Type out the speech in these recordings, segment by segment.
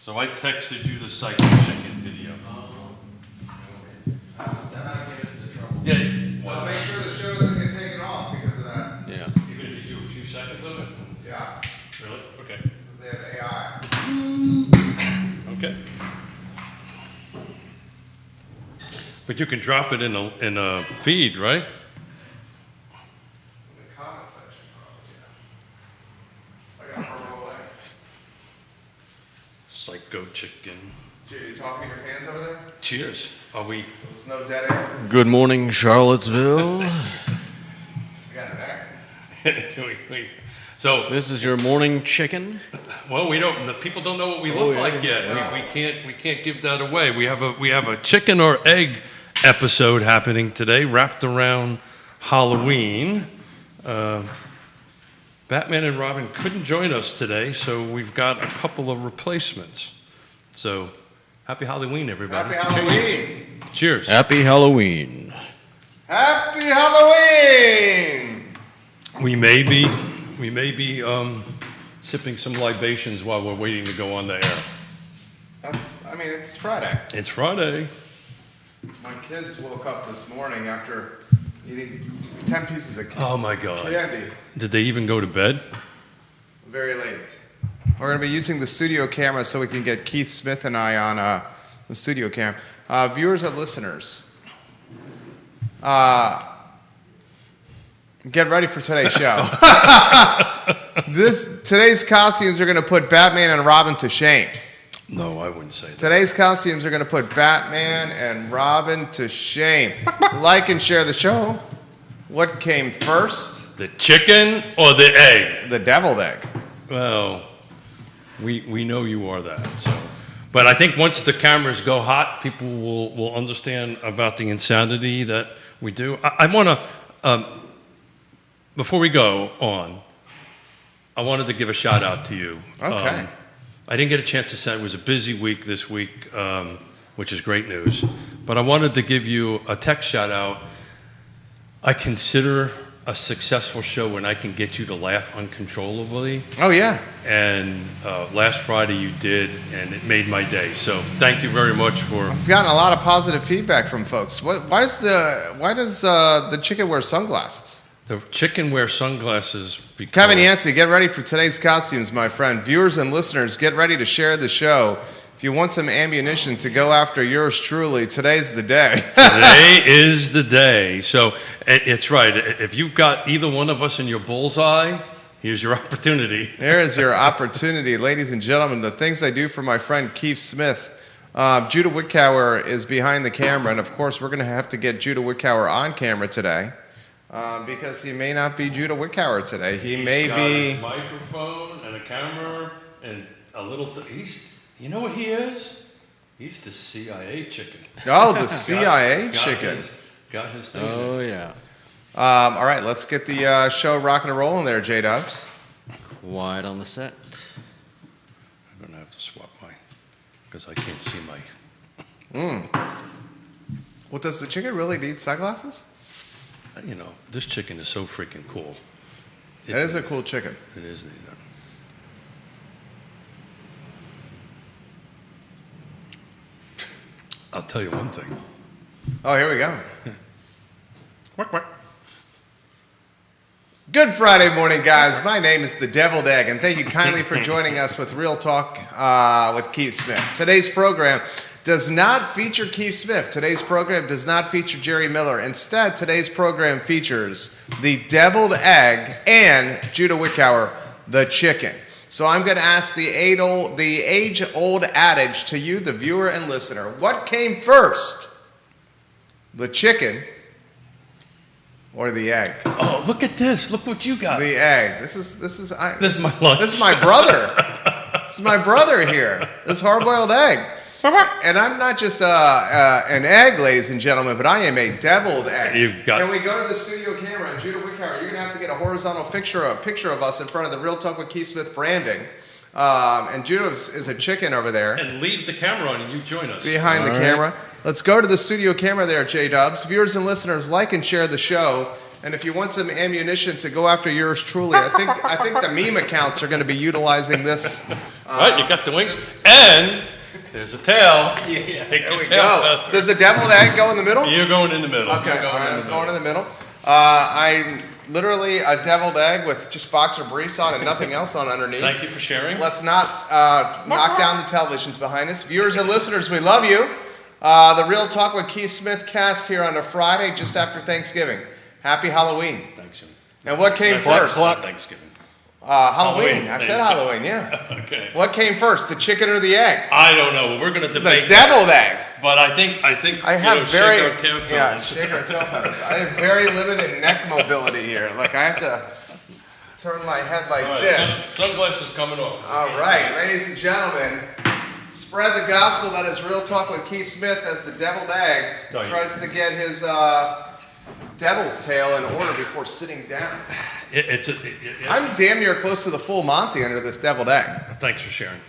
So I texted you the Psycho Chicken video. That might get us into trouble. Yeah. Well, make sure the show doesn't get taken off because of that. Yeah. Even if you do a few seconds of it? Yeah, Really? Okay. because they have AI. Okay. But you can drop it in a feed, right? In the comment section, probably, yeah. I got a roll egg. Psycho Chicken. You talking to your fans over there? Cheers. Are we? There's no dead air? Good morning, Charlottesville. I got an egg. So, This is your morning chicken. well, we don't. The people don't know what we look yeah. like yet. We can't give that away. We have a chicken or egg episode happening today, wrapped around Halloween. Batman and Robin couldn't join us today, so we've got a couple of replacements. So, happy Halloween, everybody! Happy Halloween! Cheers. Happy Halloween. Happy Halloween! We may be sipping some libations while we're waiting to go on the air. It's Friday. It's Friday. My kids woke up this morning after eating 10 pieces of Oh my God! candy Did they even go to bed? very late. We're going to be using the studio camera so we can get Keith Smith and I on the studio cam. Viewers and listeners, get ready for today's show. Today's costumes are going to put Batman and Robin to shame. No, I wouldn't say that. Today's costumes are going to put Batman and Robin to shame. Like and share the show. What came first? The chicken or the egg? The deviled egg. Well, we know you are that. So, but I think once the cameras go hot, people will understand about the insanity that we do. I want to, before we go on, I wanted to give a shout out to you. Okay. I didn't get a chance to say it was a busy week this week, which is great news. But I wanted to give you a text shout out. I consider a successful show when I can get you to laugh uncontrollably. Oh, yeah. And last Friday you did, and it made my day. So thank you very much for. I've gotten a lot of positive feedback from folks. Why does the chicken wear sunglasses? The chicken wear sunglasses. Because Kevin Yancey, get ready for today's costumes, my friend. Viewers and listeners, get ready to share the show. If you want some ammunition to go after yours truly, today's the day. Today is the day. So it's right. If you've got either one of us in your bullseye, here's your opportunity. There is your opportunity, ladies and gentlemen. The things I do for my friend Keith Smith. Judah Wickower is behind the camera, and of course, we're going to have to get Judah Wickower on camera today. Because he may not be Judah Wickower today. He may be. A microphone and a camera and a little. You know what he is? He's the CIA chicken. Oh, the CIA chicken. Got his thing. Oh, yeah. All right, let's get the show rocking and rolling there, J-Dubs. Quiet on the set. I'm going to have to swap because I can't see my. Well, does the chicken really need sunglasses? You know, this chicken is so freaking cool. That is a cool chicken. It is. I'll tell you one thing. Oh, here we go. Quack, quack. Good Friday morning, guys. My name is The Deviled Egg, and thank you kindly for joining us with Real Talk with Keith Smith. Today's program does not feature Keith Smith. Today's program does not feature Jerry Miller. Instead, today's program features The Deviled Egg and Judah Wickower, the chicken. So I'm going to ask the age-old adage to you, the viewer and listener. What came first? The chicken or the egg? Oh, look at this. Look what you got. The egg. This is my lunch. This is my brother. This is my brother here. This hard-boiled egg. And I'm not just an egg, ladies and gentlemen, but I am a deviled egg. Can we go to the studio camera? And Judah Wickower, you're going to have to get a horizontal picture of us in front of the Real Talk with Keith Smith branding. And Judah is a chicken over there. And leave the camera on and you join us. Behind the camera. Let's go to the studio camera there, J-Dubs. Viewers and listeners, like and share the show. And if you want some ammunition to go after yours truly, I think the meme accounts are going to be utilizing this Right, you got the wings, and there's a tail. Shake There your we tail go. feather. Does the deviled egg go in the middle? You're going in the middle. Okay, You're all right, going in I'm the going in middle. the middle. I'm literally a deviled egg with just boxer briefs on and nothing else on underneath. Thank you for sharing. Let's not knock down the televisions behind us. Viewers and listeners, we love you. The Real Talk with Keith Smith cast here on a Friday just after Thanksgiving. Happy Halloween. Thanks. And what came first? Thanksgiving. Halloween. Halloween. I said Halloween, yeah. Okay. What came first, the chicken or the egg? I don't know. We're going to The debate. deviled egg. But I think I have very shake our tail yeah, feathers. shake our tail feathers. I have very limited neck mobility here. Like I have to turn my head like All right, this. Sunglasses coming off. All right, ladies and gentlemen, spread the gospel that is Real Talk with Keith Smith as the deviled egg No, you- tries to get his devil's tail in order before sitting down. I'm damn near close to the full Monty under this deviled egg. Thanks for sharing.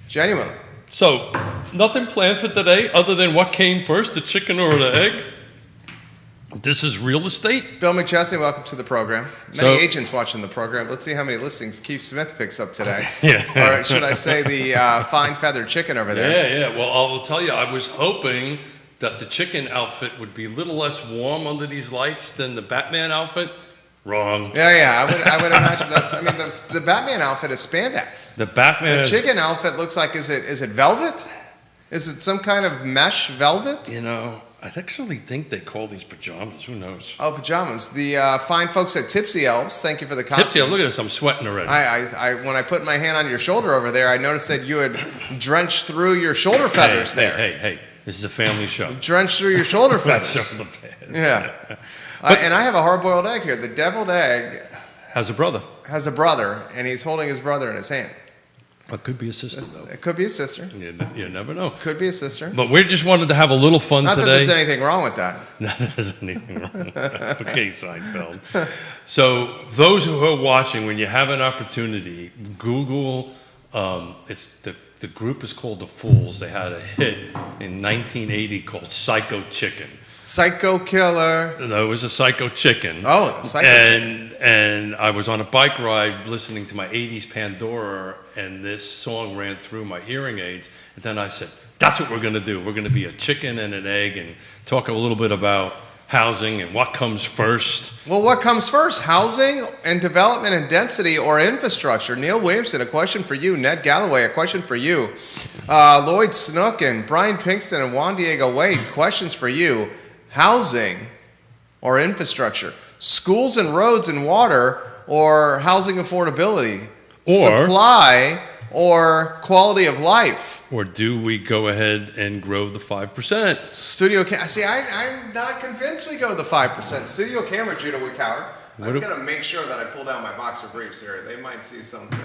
Genuinely. So, nothing planned for today other than what came first, the chicken or the egg? This is real estate. Bill McChesney, welcome to the program. Many So- agents watching the program. Let's see how many listings Keith Smith picks up today. Yeah. Or should I say the fine feathered chicken over there? Yeah. Well, I will tell you, I was hoping that the chicken outfit would be a little less warm under these lights than the Batman outfit. Wrong. Yeah. I would imagine that's. I mean, the Batman outfit is spandex. The Batman. The chicken outfit looks like is it velvet? Is it some kind of mesh velvet? You know, I actually think they call these pajamas. Who knows? Oh, pajamas. The fine folks at Tipsy Elves. Thank you for the costumes. Tipsy, look at this. I'm sweating already. I when I put my hand on your shoulder over there, I noticed that you had drenched through your shoulder feathers there. Hey. This is a family show. Drenched through your shoulder feathers. Shoulder pads. Yeah. And I have a hard-boiled egg here. The deviled egg Has a brother. has a brother, and he's holding his brother in his hand. It could be a sister, though. It could be a sister. You never know. Could be a sister. But we just wanted to have a little fun Not that today. there's anything wrong with that. No, there's anything wrong. Okay, Seinfeld. So those who are watching, when you have an opportunity, Google. It's the group is called The Fools. They had a hit in 1980 called Psycho Chicken. Psycho killer. No, it was a Psycho Chicken. Oh, the Psycho Chicken. And I was on a bike ride listening to my 80s Pandora, and this song ran through my hearing aids. And then I said, that's what we're going to do. We're going to be a chicken and an egg and talk a little bit about housing and what comes first. Well, what comes first? Housing and development and density or infrastructure? Neil Williamson, a question for you. Ned Galloway, a question for you. Lloyd Snook and Brian Pinkston and Juan Diego Wade, questions for you. Housing or infrastructure? Schools and roads and water or housing affordability? Or- supply or quality of life? Or do we go ahead and grow the 5%? Studio camera. See, I'm not convinced we go to the 5%. Studio camera, Judah Wickower. I'm going to make sure that I pull down my boxer briefs here. They might see something.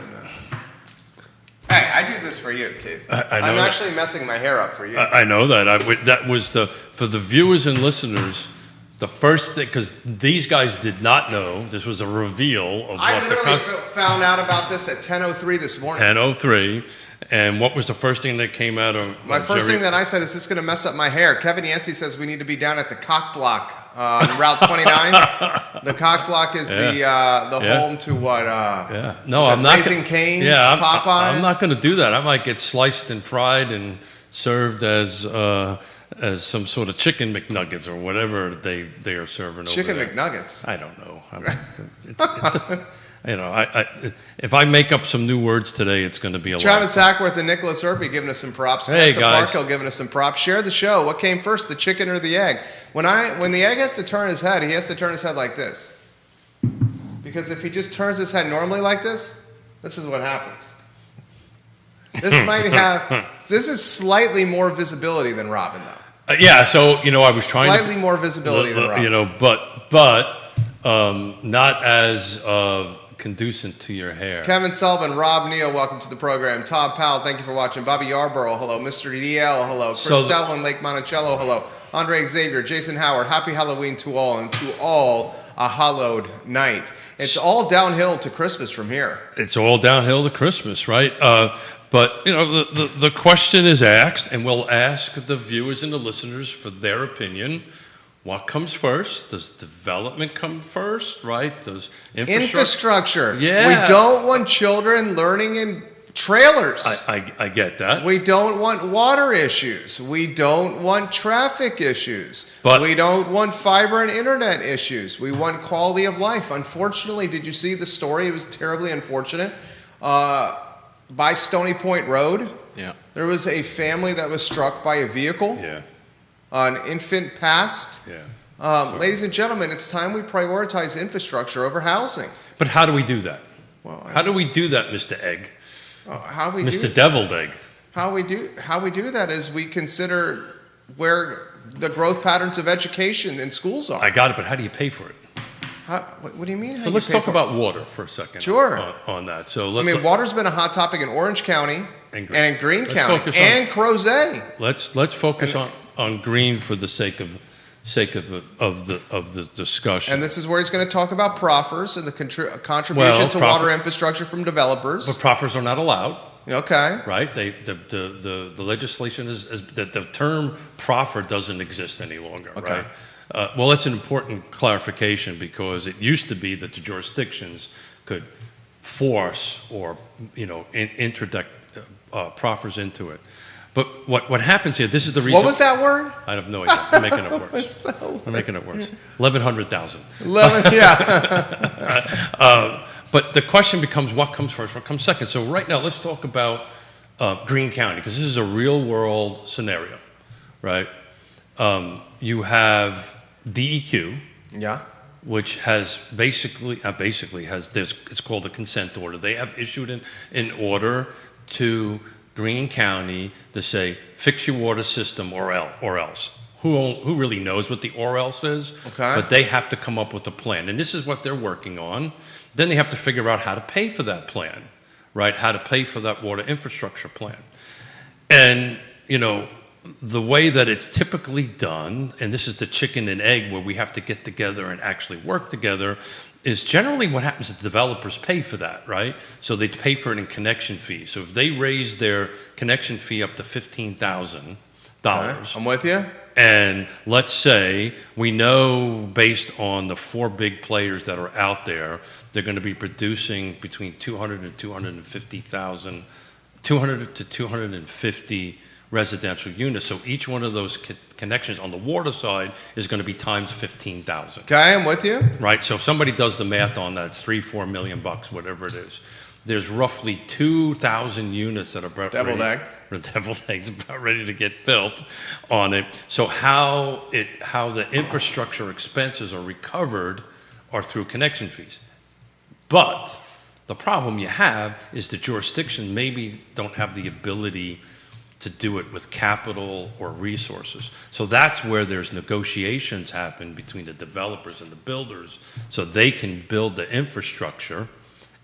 Hey, I do this for you, Keith. I know I'm that. actually messing my hair up for you. I know that. That was for the viewers and listeners, the first thing, because these guys did not know. This was a reveal of I what the literally found out about this at 10:03 this morning. 10:03. And what was the first thing that came out of My first Jerry? thing that I said is this going to mess up my hair. Kevin Yancey says we need to be down at the Cock Block on Route 29. The Cock Block is the Yeah. home to what? Yeah. No, is it I'm not. Raising Cane's, Yeah, Popeyes? I'm not going to do that. I might get sliced and fried and served as some sort of chicken McNuggets or whatever they are serving Chicken over there. McNuggets. I don't know. If I make up some new words today, it's going to be a Travis lot. Hackworth and Nicholas Irby giving us some props. Hey, Vanessa guys. Farco giving us some props. Share the show. What came first, the chicken or the egg? When the egg has to turn his head, he has to turn his head like this. Because if he just turns his head normally like this is what happens. This is slightly more visibility than Robin, though. Yeah, so I was trying Slightly more visibility than Robin. but not as conducive to your hair. Kevin Sullivan, Rob Neal, welcome to the program. Todd Powell, thank you for watching. Bobby Yarborough, hello. Mr. DL, hello. Chris Stellan, Lake Monticello, hello. Andre Xavier, Jason Howard, happy Halloween to all, and to all a hallowed night. It's all downhill to Christmas from here. It's all downhill to Christmas, right? But the question is asked, and we'll ask the viewers and the listeners for their opinion. What comes first? Does development come first, right? Does infrastructure? Infrastructure. Yeah. We don't want children learning in trailers. I get that. We don't want water issues. We don't want traffic issues. But- we don't want fiber and internet issues. We want quality of life. Unfortunately, did you see the story? It was terribly unfortunate. By Stony Point Road, Yeah. there was a family that was struck by a vehicle. Yeah, An infant passed. yeah. Ladies and gentlemen, it's time we prioritize infrastructure over housing. But how do we do that? Well, How do we do that, Mr. Egg? how we Mr. do Deviled Egg? how we do that is we consider where the growth patterns of education in schools are. I got it, but how do you pay for it? What do you mean? How So you let's pay talk for it? about water for a second. Sure. On that. So I let's mean, water's been a hot topic in Orange County And and in Greene let's County focus on- and Crozet. let's focus on green for the sake of the discussion. And this is where he's going to talk about proffers and the contribution Well, to proffer- water infrastructure from developers. But proffers are not allowed, Okay. right? The legislation is that the term proffer doesn't exist any longer, Okay. right? Well, that's an important clarification because it used to be that the jurisdictions could force or introduce proffers into it. But what happens here? This is the reason. What was that word? I have no idea. I'm making it worse. What's that word? I'm making it worse. 1,100,000. 11, yeah. But the question becomes, what comes first? What comes second? So right now, let's talk about Greene County because this is a real-world scenario, right? You have DEQ, Yeah. which has it's called a consent order. They have issued an order to Greene County to say, fix your water system or else. Who really knows what the or else is? Okay. But they have to come up with a plan. And this is what they're working on. Then they have to figure out how to pay for that plan, right? How to pay for that water infrastructure plan. And, the way that it's typically done, and this is the chicken and egg where we have to get together and actually work together, is generally what happens is developers pay for that, right? So they pay for it in connection fees. So if they raise their connection fee up to $15,000, Okay, I'm with you. and let's say we know based on the four big players that are out there, they're going to be producing between 200 and 250,000, 200 to 250 residential units. So each one of those connections on the water side is going to be times 15,000. Okay, I'm with you. Right? So if somebody does the math on that, it's $3-4 million, whatever it is. There's roughly 2,000 units that are about Deviled egg. Deviled eggs about ready to get built on it. So how the infrastructure expenses are recovered are through connection fees. But the problem you have is the jurisdiction maybe don't have the ability to do it with capital or resources. So that's where there's negotiations happen between the developers and the builders so they can build the infrastructure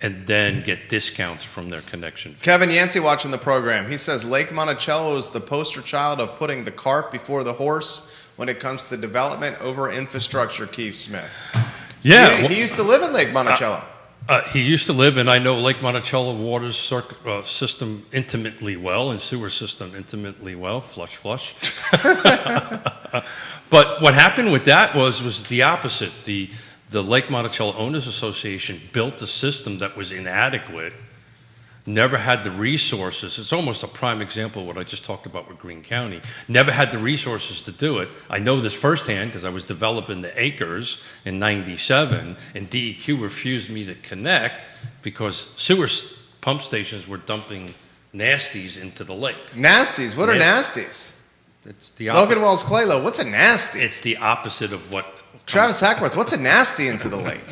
and then get discounts from their connection fee. Kevin Yancey watching the program. He says Lake Monticello is the poster child of putting the cart before the horse when it comes to development over infrastructure, Keith Smith. Yeah. He used to live in Lake Monticello. He used to live, and I know Lake Monticello water system intimately well, and sewer system intimately well, flush. But what happened with that was the opposite. The Lake Monticello Owners Association built a system that was inadequate, never had the resources. It's almost a prime example of what I just talked about with Greene County. Never had the resources to do it. I know this firsthand because I was developing the acres in '97, and DEQ refused me to connect because sewer pump stations were dumping nasties into the lake. Nasties. What are nasties? It's the Logan Wells Claylow. What's a nasty? It's the opposite of what Travis Hackworth. What's a nasty into the lake?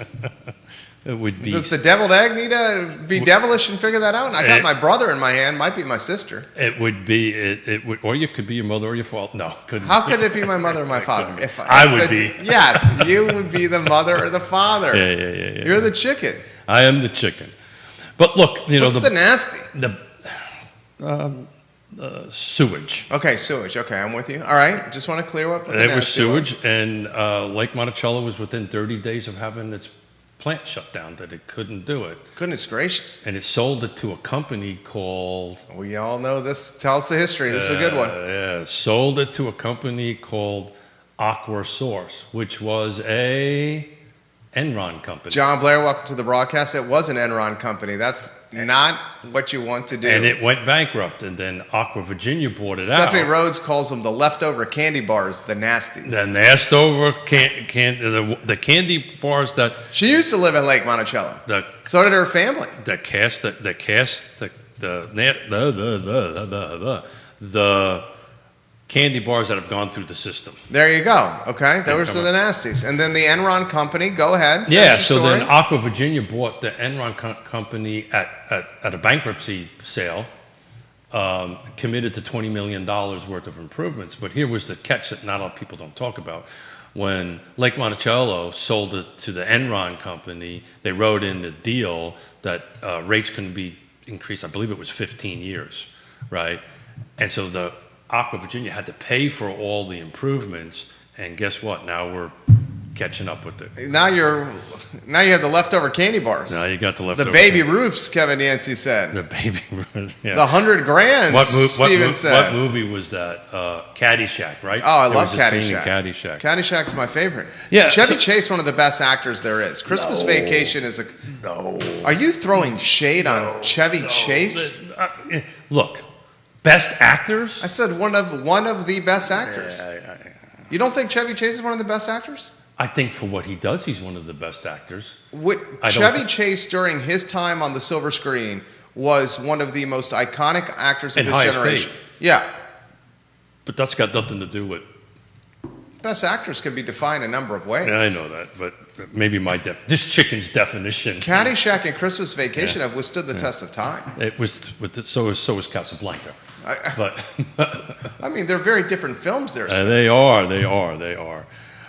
it would be. Does the deviled egg need to be devilish and figure that out? I got my brother in my hand. Might be my sister. It would be. It would, or you could be your mother or your father. No, couldn't. How could it be my mother or my father? If I would be. Yes, you would be the mother or the father. Yeah. You're the chicken. I am the chicken. But look, What's the nasty? Sewage. Okay, sewage. Okay, I'm with you. All right, just want to clear up what the It was nasty sewage, and Lake Monticello was within 30 days of having its plant shut down that it couldn't do it. Goodness gracious. And it sold it to a company called... We all know this. Tell us the history. This is a good one. Yeah, sold it to a company called Aqua Source, which was a Enron company. John Blair, welcome to the broadcast. It was an Enron company. That's not what you want to do. And it went bankrupt, and then Aqua Virginia bought it Stephanie out. Rhodes calls them the leftover candy bars, the nasties. The nasty over the candy bars that She used to live in Lake Monticello. the So did her family. the candy bars that have gone through the system. There you go. Okay, those are the nasties. And then the Enron company. Go ahead. finish Yeah, your so story. then Aqua Virginia bought the Enron company at a bankruptcy sale, committed to $20 million worth of improvements. But here was the catch that not a lot of people don't talk about. When Lake Monticello sold it to the Enron company, they wrote in the deal that rates couldn't be increased. I believe it was 15 years, right? And so the Aqua Virginia had to pay for all the improvements, and guess what? Now we're catching up with it. Now you have the leftover candy bars. Now you got the The leftover. baby roofs, Kevin Yancey said. The baby. Yeah. The 100 grand, Steven said. What movie was that? Caddyshack, right? Oh, I There love was a scene in Caddyshack. Caddyshack. Caddyshack's my favorite. Yeah, Chevy so- Chase, one of the best actors there is. Christmas No. Vacation is a. No. Are you throwing shade on Chevy Chase? Look, best actors. I said one of the best actors. You don't think Chevy Chase is one of the best actors? I think for what he does, he's one of the best actors. I don't Chevy think- Chase during his time on the silver screen was one of the most iconic actors of And his highest generation. paid. Yeah. But that's got nothing to do with. Best actors can be defined a number of ways. I know that, but maybe this chicken's definition. Caddyshack and Christmas Vacation have withstood the test of time. It was so is Casablanca, but I mean, they're very different films there. Scott. they are.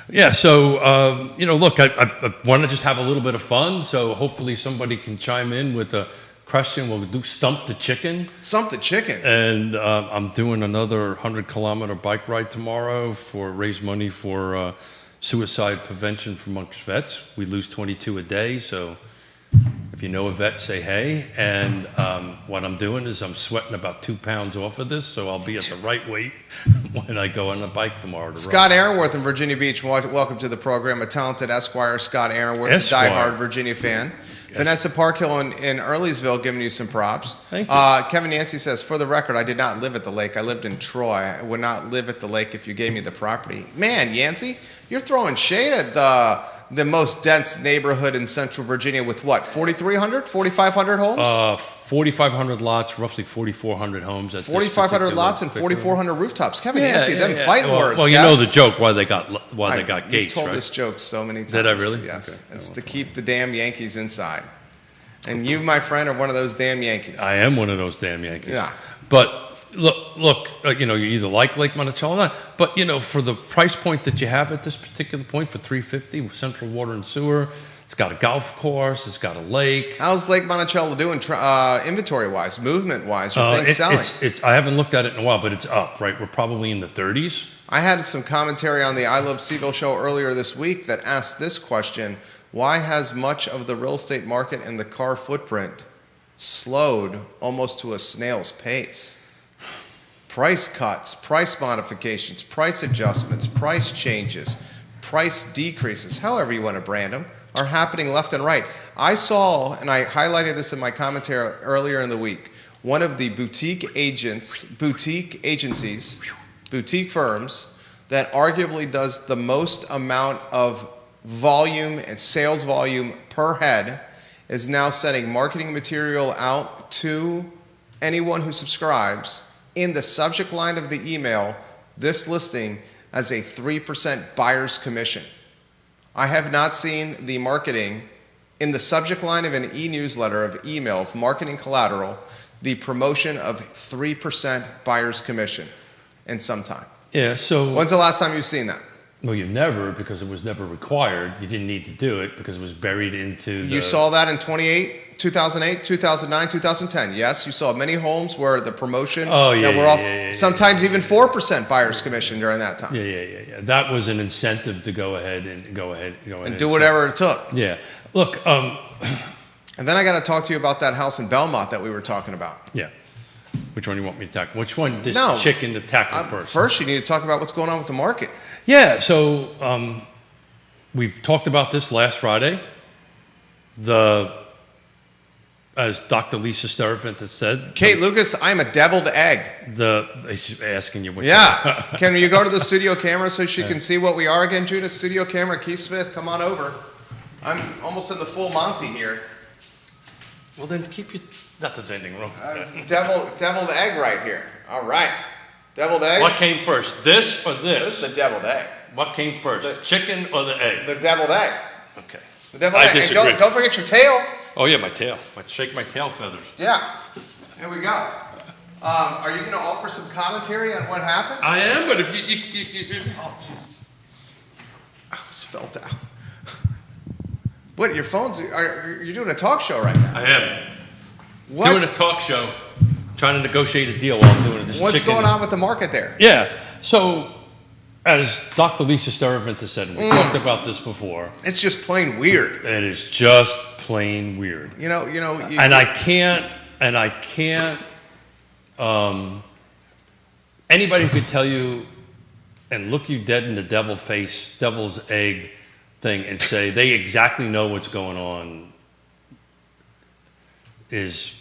Yeah. So look, I want to just have a little bit of fun. So hopefully somebody can chime in with a question. We'll do Stump the Chicken. Stump the Chicken. And I'm doing another 100-kilometer bike ride tomorrow for raise money for suicide prevention for amongst vets. We lose 22 a day, so if you know a vet, say hey. And what I'm doing is I'm sweating about 2 pounds off of this, so I'll be at the right weight when I go on the bike tomorrow. To Scott run. Aaronworth in Virginia Beach, welcome to the program. A talented Esquire, Scott Aaronworth, Esquire. a diehard Virginia fan. Vanessa Parkhill in Earlysville giving you some props. Thank you. Kevin Yancey says, for the record, I did not live at the lake. I lived in Troy. I would not live at the lake if you gave me the property. Man, Yancey, you're throwing shade at the most dense neighborhood in Central Virginia with what, 4,300, 4,500 homes? 4,500 lots, roughly 4,400 homes. At this 4,500 particular lots and 4,400 rooftops. Kevin Yancey, yeah, them yeah. fighting Well, words. Well, you Kev. know the joke why they got You've Gates, told right? this joke so many times. Did I really? Yes. Okay. It's to keep the damn Yankees inside. And you, my friend, are one of those damn Yankees. I am one of those damn Yankees. Yeah. But look, you either like Lake Monticello or not. But for the price point that you have at this particular point for $350 with central water and sewer, it's got a golf course, it's got a lake. How's Lake Monticello doing inventory-wise, movement-wise, or things selling? I haven't looked at it in a while, but it's up, right? We're probably in the 30s. I had some commentary on the I Love Seville show earlier this week that asked this question: why has much of the real estate market and the car footprint slowed almost to a snail's pace? Price cuts, price modifications, price adjustments, price changes, price decreases, however you want to brand them, are happening left and right. I saw, and I highlighted this in my commentary earlier in the week, one of the boutique agencies, boutique firms that arguably does the most amount of volume and sales volume per head is now sending marketing material out to anyone who subscribes in the subject line of the email, this listing as a 3% buyer's commission. I have not seen the marketing in the subject line of an e-newsletter of email of marketing collateral, the promotion of 3% buyer's commission in some time. Yeah, so... When's the last time you've seen that? Well, you never, because it was never required. You didn't need to do it because it was buried into the... You saw that in 2008, 2009, 2010. Yes, you saw many homes where the promotion that were off, sometimes even 4% buyer's commission during that time. Yeah. That was an incentive to go ahead and do whatever it took. Yeah. Look, and then I got to talk to you about that house in Belmont that we were talking about. Yeah. Which one do you want me to tackle? Which one? This No. chicken to tackle first. First, you need to talk about what's going on with the market. Yeah. So we've talked about this last Friday. As Dr. Lisa Stervant has said, Kate Lucas, I'm a deviled egg. She's asking you what. Yeah. Can you go to the studio camera so she can see what we are again, Judith? Studio camera, Keith Smith, come on over. I'm almost in the full Monty here. Well, then keep your. Not there's anything wrong with that. Deviled egg right here. All right. Deviled egg. What came first, this or this? This is the deviled egg. What came first, chicken or the egg? The deviled egg. Okay. The deviled I egg. And disagree. don't forget your tail. Oh yeah, my tail. Shake my tail feathers. Yeah. Here we go. Are you going to offer some commentary on what happened? I am, but if you Oh, Jesus. I almost fell down. What, your phones, you're doing a talk show right now? I am What? doing a talk show, trying to negotiate a deal while I'm doing this. What's chicken. going on with the market there? Yeah. So, as Dr. Lisa Stervant has said, and we talked about this before, It's just plain weird. it is just plain weird. You know, And I can't, anybody could tell you and look you dead in the devil's egg thing and say they exactly know what's going on is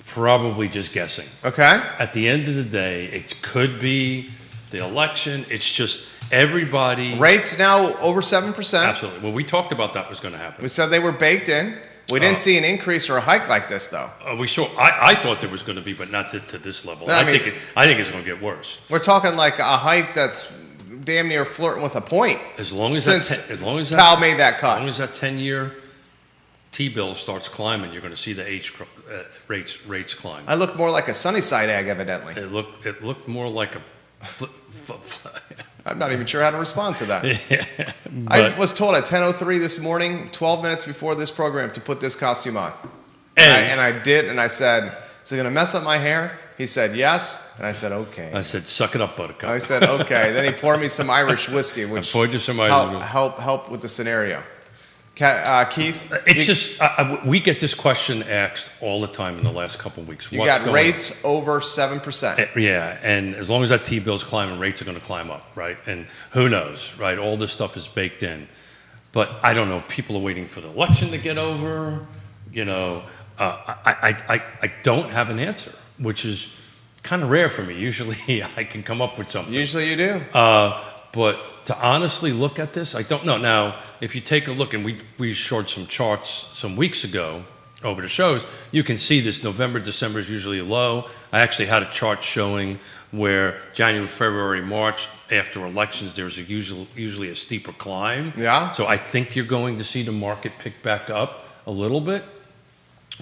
probably just guessing. Okay. At the end of the day, it could be the election. It's just everybody. Rates now over 7%. Absolutely. Well, we talked about that was going to happen. We said they were baked in. We didn't see an increase or a hike like this, though. We saw. I thought there was going to be, but not to this level. I mean- I think it's going to get worse. We're talking like a hike that's damn near flirting with a point As long as since as long as Powell made that as long cut. as that 10-year T-bill starts climbing, you're going to see the rates climb. I look more like a Sunnyside egg, evidently. It looked more like a. I'm not even sure how to respond to that. I But- was told at 10:03 this morning, 12 minutes before this program, to put this costume on. And- And I did, and I said, is it going to mess up my hair? He said, yes. And I said, okay. I said, "Suck it up, Buttercup." I said, okay. Then he poured me some Irish whiskey, which poured you some Irish whiskey. help with the scenario. Keith, It's just we get this question asked all the time in the last couple of weeks. you What's got going on? rates over 7%. Yeah, and as long as that T-bill's climbing, rates are going to climb up, right? And who knows, right? All this stuff is baked in. But I don't know if people are waiting for the election to get over. You know, I don't have an answer, which is kind of rare for me. Usually I can come up with something. Usually you do. But to honestly look at this, I don't know. Now, if you take a look, and we showed some charts some weeks ago over the shows, you can see this November, December is usually low. I actually had a chart showing where January, February, March, after elections, there's usually a steeper climb. Yeah. So I think you're going to see the market pick back up a little bit.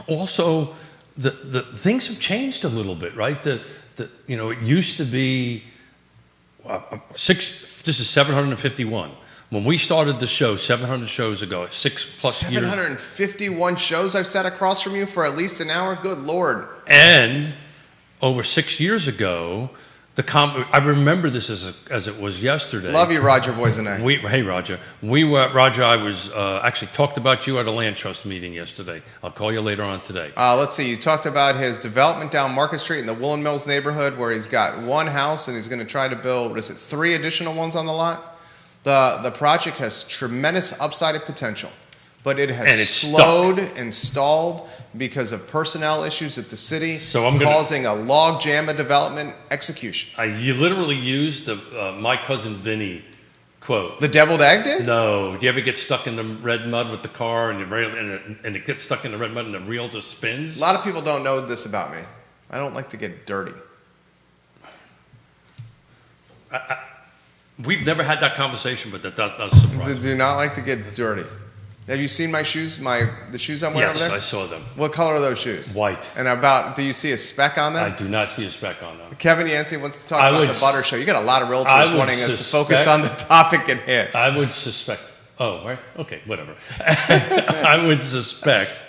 Also, the things have changed a little bit, right? It used to be this is 751. When we started the show 700 shows ago, 6+ years. 751 shows I've sat across from you for at least an hour? Good Lord. And over 6 years ago, I remember this as it was yesterday. Love you, Roger Voisinay. Hey, Roger. Roger, I was actually talked about you at a land trust meeting yesterday. I'll call you later on today. Let's see. You talked about his development down Market Street in the Woolen Mills neighborhood where he's got one house and he's going to try to build, 3 additional ones on the lot? The project has tremendous upside potential, but it has And it's slowed and stalled because of personnel issues at the city, So I'm gonna- causing a log jam of development execution. You literally used my cousin Vinny quote. The deviled egg did? No. Do you ever get stuck in the red mud with the car and it gets stuck in the red mud and the reel just spins? A lot of people don't know this about me. I don't like to get dirty. We've never had that conversation, but that does surprise me. Do not like to get dirty. Have you seen my shoes? The shoes I'm wearing Yes, over there? I saw them. What color are those shoes? White. And do you see a speck on I them? do not see a speck on them. Kevin Yancey wants to talk I about would the butter show. You got a lot of I realtors would wanting us to focus suspect- on the topic at hand. I would suspect. Oh, right. Okay, whatever. I would suspect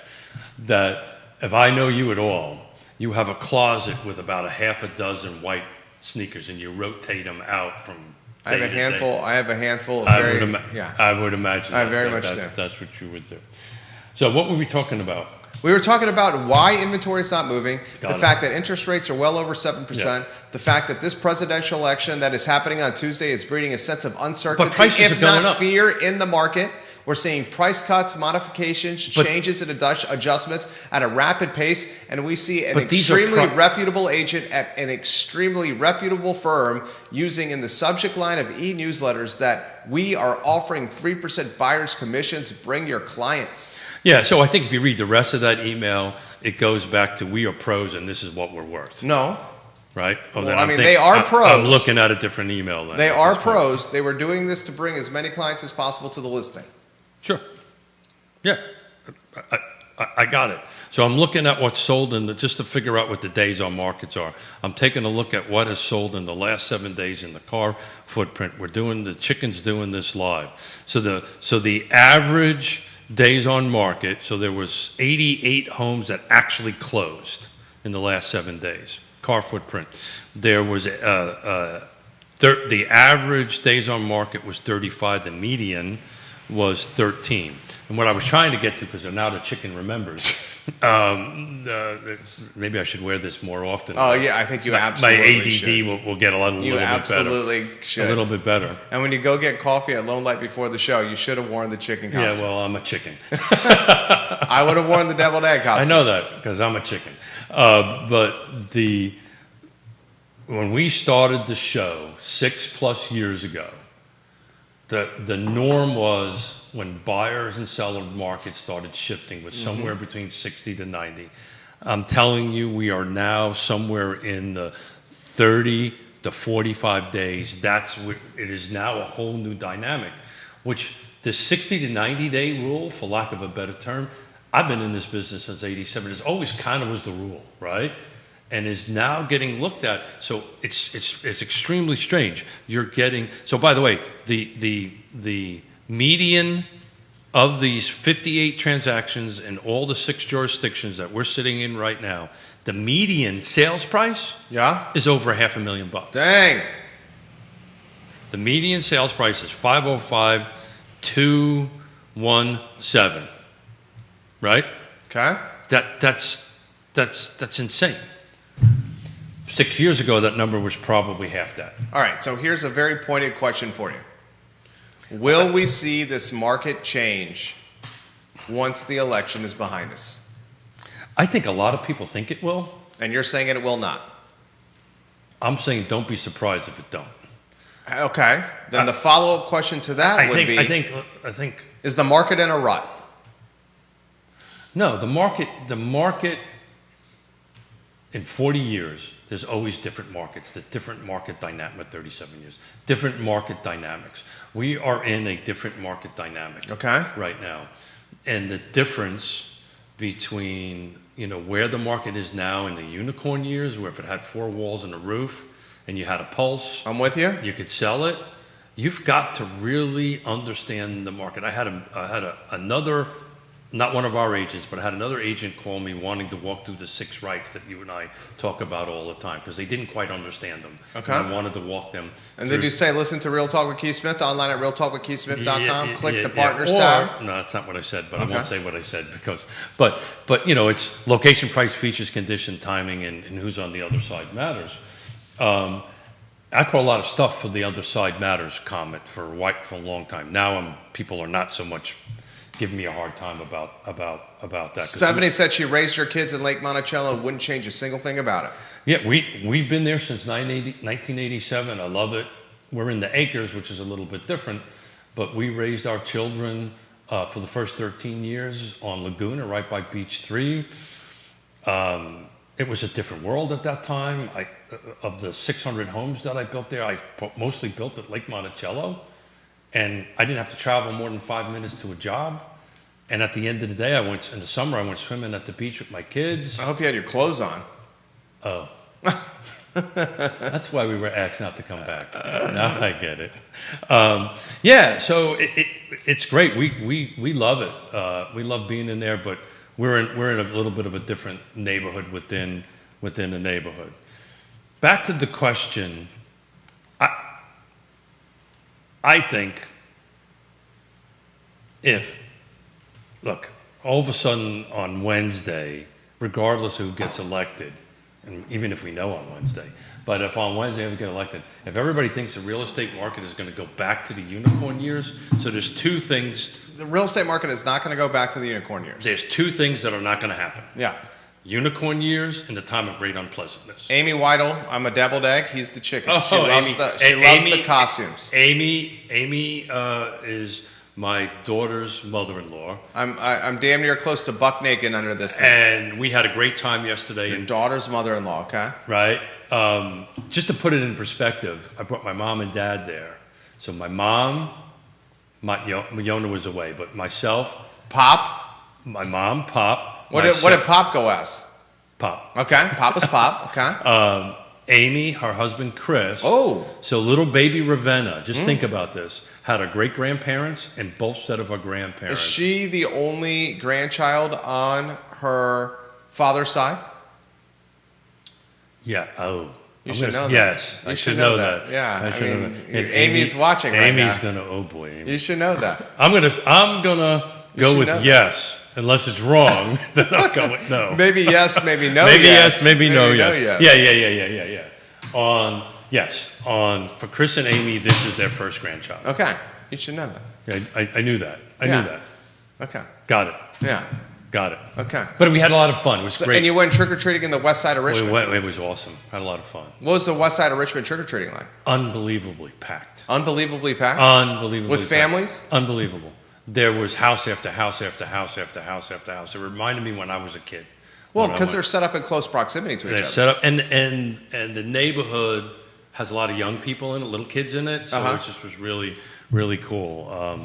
that if I know you at all, you have a closet with about a half a dozen white sneakers, and you rotate them out from. I have day a to handful. day. I have a handful of I very would yeah. I would imagine. I very much that, do. That's what you would do. So, what were we talking about? We were talking about why inventory is not moving, Got the it. fact that interest rates are well over 7%, Yeah. the fact that this presidential election that is happening on Tuesday is breeding a sense of uncertainty, prices if are going not up. fear, in the market. We're seeing price cuts, modifications, But- changes, and adjustments at a rapid pace, and we see an But these are extremely reputable agent at an extremely reputable firm using in the subject line of e-newsletters that we are offering 3% buyer's commissions. Bring your clients. Yeah, so I think if you read the rest of that email, it goes back to we are pros and this is what we're worth, No, right? Oh, Well, then I I'm mean, think- they are I'm pros. looking at a different email then. they at are this point. pros. They were doing this to bring as many clients as possible to the listing. Sure. Yeah, I got it. So I'm looking at what's sold just to figure out what the days on markets are. I'm taking a look at what has sold in the last 7 days in the car footprint. The chicken's doing this live. So the average days on market, so there was 88 homes that actually closed in the last 7 days. Car footprint. There was the average days on market was 35. The median was 13. And what I was trying to get to, because now the chicken remembers, maybe I should wear this more often. Oh yeah, I think you My absolutely ADD should. will get a little You bit better. absolutely A should. little bit better. And when you go get coffee at Lone Light before the show, you should have worn the chicken Yeah, costume. well, I'm a chicken. I would have worn the deviled egg I costume. know that because I'm a chicken. When we started the show 6+ years ago, the norm was when buyers and seller markets started shifting was somewhere between 60 to 90. I'm telling you, we are now somewhere in the 30 to 45 days. It is now a whole new dynamic, which the 60 to 90 day rule, for lack of a better term, I've been in this business since '87. It's always kind of was the rule, right? And is now getting looked at. So it's extremely strange. So by the way, the median of these 58 transactions in all the 6 jurisdictions that we're sitting in right now, the median sales price Yeah? is over $500,000. Dang. The median sales price is 505,217. Right? Okay. That's insane. 6 years ago, that number was probably half that. All right, so here's a very pointed question for you. Will we see this market change once the election is behind us? I think a lot of people think it will. And you're saying it will not. I'm saying don't be surprised if it don't. Okay. Then the follow-up question to that would be, I think is the market in a rut? no, the market in 40 years, there's always different markets, the different market dynamic, 37 years, different market dynamics. We are in a different market dynamic Okay. right now. And the difference between, where the market is now in the unicorn years, where if it had 4 walls and a roof and you had a pulse, I'm with you. you could sell it. You've got to really understand the market. I had another, not one of our agents, but I had another agent call me wanting to walk through the 6 rights that you and I talk about all the time because they didn't quite understand them. Okay. And I wanted to walk them. And then through- you say, listen to Real Talk with Keith Smith online at realtalkwithkeithsmith.com. Yeah, Click yeah, the yeah. partners tab. No, that's not what I said, but Okay. I won't say what I said because, but it's location, price, features, condition, timing, and who's on the other side matters. I call a lot of stuff for the other side matters comment for a long time. Now people are not so much giving me a hard time about that. 'Cause Stephanie said she raised her kids in Lake Monticello, wouldn't change a single thing about it. Yeah, we've been there since 1987. I love it. We're in the acres, which is a little bit different, but we raised our children for the first 13 years on Laguna, right by Beach 3. It was a different world at that time. Of the 600 homes that I built there, I mostly built at Lake Monticello, and I didn't have to travel more than 5 minutes to a job. And at the end of the day, in the summer, I went swimming at the beach with my kids. I hope you had your clothes on. Oh. That's why we were asked not to come back. Now I get it. Yeah, so it's great. We love it. We love being in there, but we're in a little bit of a different neighborhood within the neighborhood. Back to the question. I think look, all of a sudden on Wednesday, regardless of who gets elected, and even if we know on Wednesday, but if on Wednesday we get elected, if everybody thinks the real estate market is going to go back to the unicorn years, so there's two things. The real estate market is not going to go back to the unicorn years. There's two things that are not going to happen. Yeah. Unicorn years and the time of great unpleasantness. Amy Weidel, I'm a deviled egg. He's the chicken. Oh, she loves Amy- loves Amy- the costumes. Amy is my daughter's mother-in-law, I'm damn near close to buck naked under this thing. and we had a great time yesterday. Your And daughter's mother-in-law. Okay. right, just to put it in perspective, I brought my mom and dad there. So my mom, Yona was away, but myself, Pop. my mom, Pop, What did Pop go as? Pop, Okay. Pop was Pop. Okay. Amy, her husband Chris. Oh. So little baby Ravenna, just think about this, had our great grandparents and both set of our grandparents. Is she the only grandchild on her father's side? Yeah. Oh. You I'm should gonna- know that. Yes, You I should should know know that. that. Yeah, I I should know mean, that. And Amy's watching right Amy's now. gonna. Oh boy. Amy. You should know that. I'm gonna go should with know that. yes, unless it's wrong. Then I'll go with no. Maybe yes, maybe no. Maybe yes, maybe no. Yes. yes. Yeah. For Chris and Amy, this is their first grandchild. Okay. You should know that. I knew that. I Yeah. knew that. Okay. Got it. Yeah. Got it. Okay. But we had a lot of fun. It was So, great. and you went trick or treating in the west side of Richmond. It was awesome. Had a lot of fun. What was the west side of Richmond trick or treating like? Unbelievably packed. Unbelievably packed. Unbelievably With packed. families? Unbelievable. There was house after house after house after house after house. It reminded me when I was a kid. Well, When I because they're went. set up in close proximity to each They're other. set up, and the neighborhood has a lot of young people in it, little kids in it. So Uh-huh. it just was really, really cool.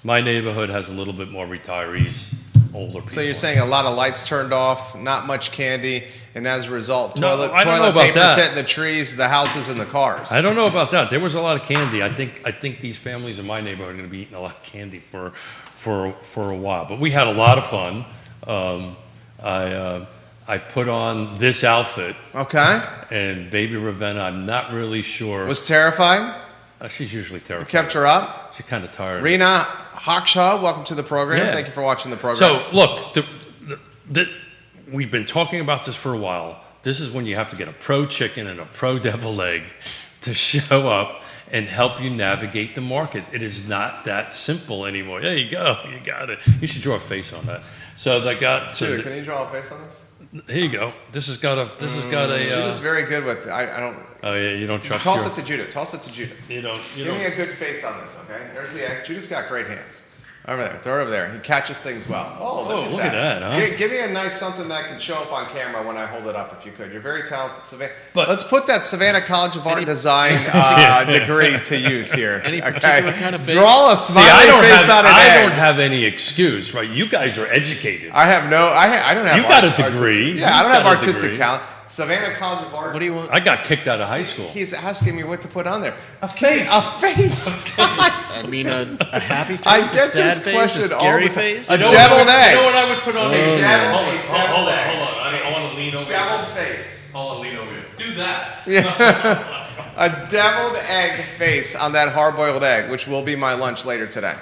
My neighborhood has a little bit more retirees, older people. So you're saying a lot of lights turned off, not much candy, and as a result, No, toilet, I don't know toilet about paper's that. hitting the trees, the houses, and the cars. I don't know about that. There was a lot of candy. I think these families in my neighborhood are going to be eating a lot of candy for a while. But we had a lot of fun. I put on this outfit, Okay. and baby Ravenna, I'm not really sure. Was terrified. She's usually terrified. Kept her up. She's kind of tired. Rena Hawkshaw, welcome to the program. Yeah. Thank you for watching the program. So look, we've been talking about this for a while. This is when you have to get a pro chicken and a pro deviled egg to show up and help you navigate the market. It is not that simple anymore. There you go. You got it. You should draw a face on that. So they got. Judah, can you draw a face on this? Here you go. This has got a. Judah's very good with. I don't. Oh yeah, you don't trust. Toss your, it to Judah. Toss it to Judah. You don't. You Give me don't. a good face on this, okay? There's the egg. Judah's got great hands. Over there. Throw it over there. He catches things well. Oh, look at that, huh? Give me a nice something that can show up on camera when I hold it up, if you could. You're very talented, Savannah. But- Let's put that Savannah College of Art and Design degree to use here. Any okay? particular kind of face? Draw a See, smiley face on an I egg. don't have any excuse, right? You guys are educated. I have no. I don't have. You got a artistic- degree. Yeah, I You don't have got a artistic degree. talent. Savannah College of Art. What do you want? I got kicked out of high school. He's asking me what to put on there. A face. A face. I mean, a happy face, I a get sad this face, question a all scary the time. face. A You know deviled what I would- egg. You know what I would put on there? devil- Hold on, a deviled hold on, egg. hold on. I want to lean over. Deviled face. Hold on, lean over here. Do that. A deviled egg face on that hard-boiled egg, which will be my lunch later today.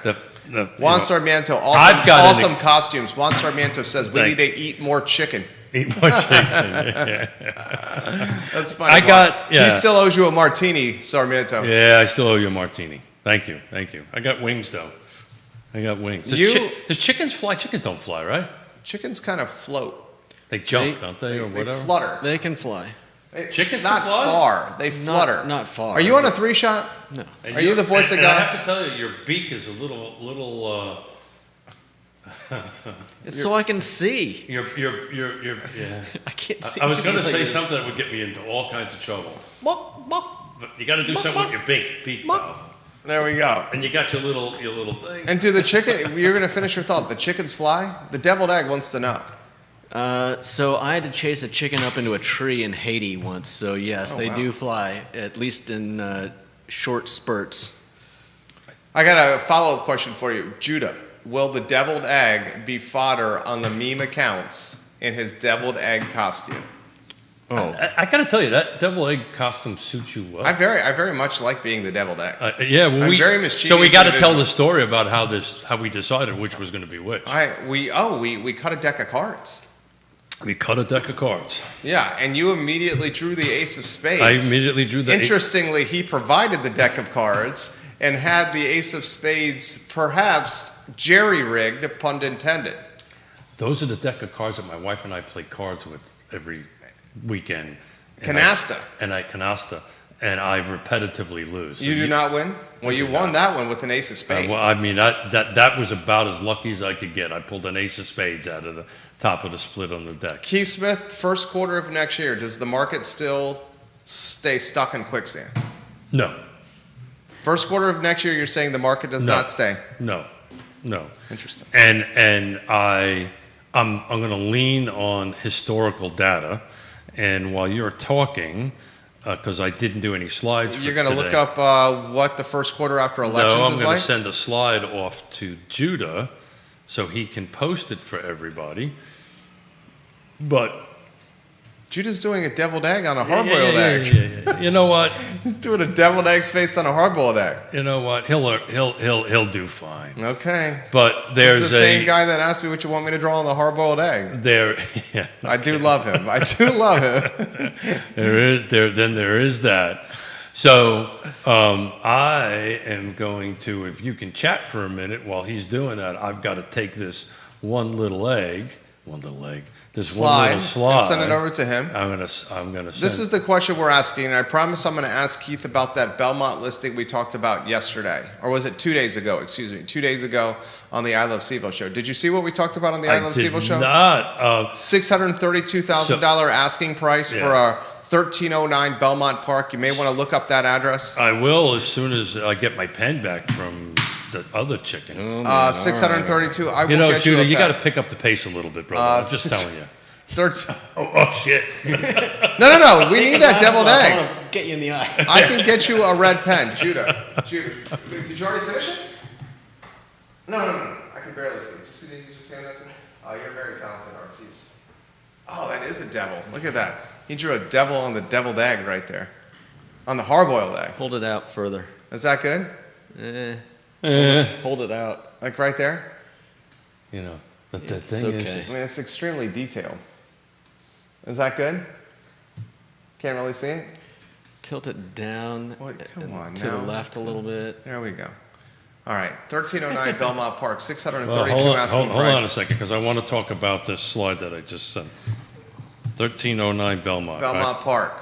Juan Sarmiento, I've got an awesome costumes. Juan Sarmiento says we Thank need to eat more chicken. Eat more chicken. That's funny. I Juan. got- yeah. He still owes you a martini, Sarmiento. Yeah, I still owe you a martini. Thank you. I got wings though. I got wings. Does chickens fly? Chickens don't fly, right? Chickens kind of float. They jump, They- don't they, They, or they whatever? flutter. They can fly. Chickens not can fly? far. They flutter. Not far. Are you on a 3-shot? No. And Are you the voice and, of and I God? have to tell you, your beak is a little. It's so I can see. Yeah. I can't see. I was going to say anything. something that would get me into all kinds of trouble. Bok, bok. But you got to do something with your beak though. There we go. And you got your little thing. And do the chicken, you're going to finish your thought. The chickens fly? The deviled egg wants to know. So I had to chase a chicken up into a tree in Haiti once. So yes, Oh, they wow. do fly, at least in short spurts. I got a follow-up question for you. Judah, will the deviled egg be fodder on the meme accounts in his deviled egg costume? Oh, I got to tell you, that devil egg costume suits you well. I very much like being the deviled egg. Yeah, well, I'm very mischievous so we got to tell individual. the story about how we decided which was going to be which. We cut a deck of cards. We cut a deck of cards. Yeah, and you immediately drew the ace of spades. I immediately drew the. Interestingly, he provided the deck of cards and had the ace of spades perhaps jerry-rigged, pun intended. Those are the deck of cards that my wife and I play cards with every weekend. Canasta. Canasta, and I repetitively lose. You do not win? Well, you won that one with an ace of spades. Well, I mean, that was about as lucky as I could get. I pulled an ace of spades out of the top of the split on the deck. Keith Smith, first quarter of next year, does the market still stay stuck in quicksand? No, First quarter of next year, you're saying the market does No. not stay. no. Interesting. And I'm going to lean on historical data. And while you're talking, because I didn't do any slides, You're going to look up what the first quarter after No, elections I'm is going like? to send a slide off to Judah, so he can post it for everybody. But Judah's doing a deviled egg on a hard-boiled egg. yeah. You know what? He's doing a deviled egg face on a hard-boiled egg. You know what? He'll do fine. Okay. But This there's is the same guy that asked me what you want me to draw on the hard-boiled egg. Yeah, I do love him. I do love him. there is that. So I am going to, if you can chat for a minute while he's doing that, I've got to take this one little egg, this one Slide. little slide. And send it over to him. I'm gonna send. This is the question we're asking, and I promise I'm going to ask Keith about that Belmont listing we talked about yesterday. Or was it 2 days ago? Excuse me. 2 days ago on the I Love Sevo show. Did you see what we talked about on the I Love did Sevo show? not. $632,000 asking price for Yeah. a 1309 Belmont Park. You may want to look up that address. I will as soon as I get my pen back from the other chicken. 632. I will You know, get Judah, you you a got to pen. pick up the pace a little bit, brother. I'm just telling you. 13 Oh shit! No. We need that deviled I egg. want to get you in the eye. I can get you a red pen. Judah. Did you already finish it? No. I can barely see. Did you just hand that to me? Oh, you're a very talented artiste. Oh, that is a devil. Look at that. He drew a devil on the deviled egg right there. On the hard-boiled egg. Hold it out further. Is that good? Hold it out. Like right there? You know, but the It's thing okay. is, I mean, it's extremely detailed. Is that good? Can't really see it? Tilt it down Well, come on to now. the left a little bit. There we go. All right, 1309 Belmont Park, well, 632 asking hold on a price. second, because I want to talk about this slide that I just sent. 1309 Belmont. Belmont Park,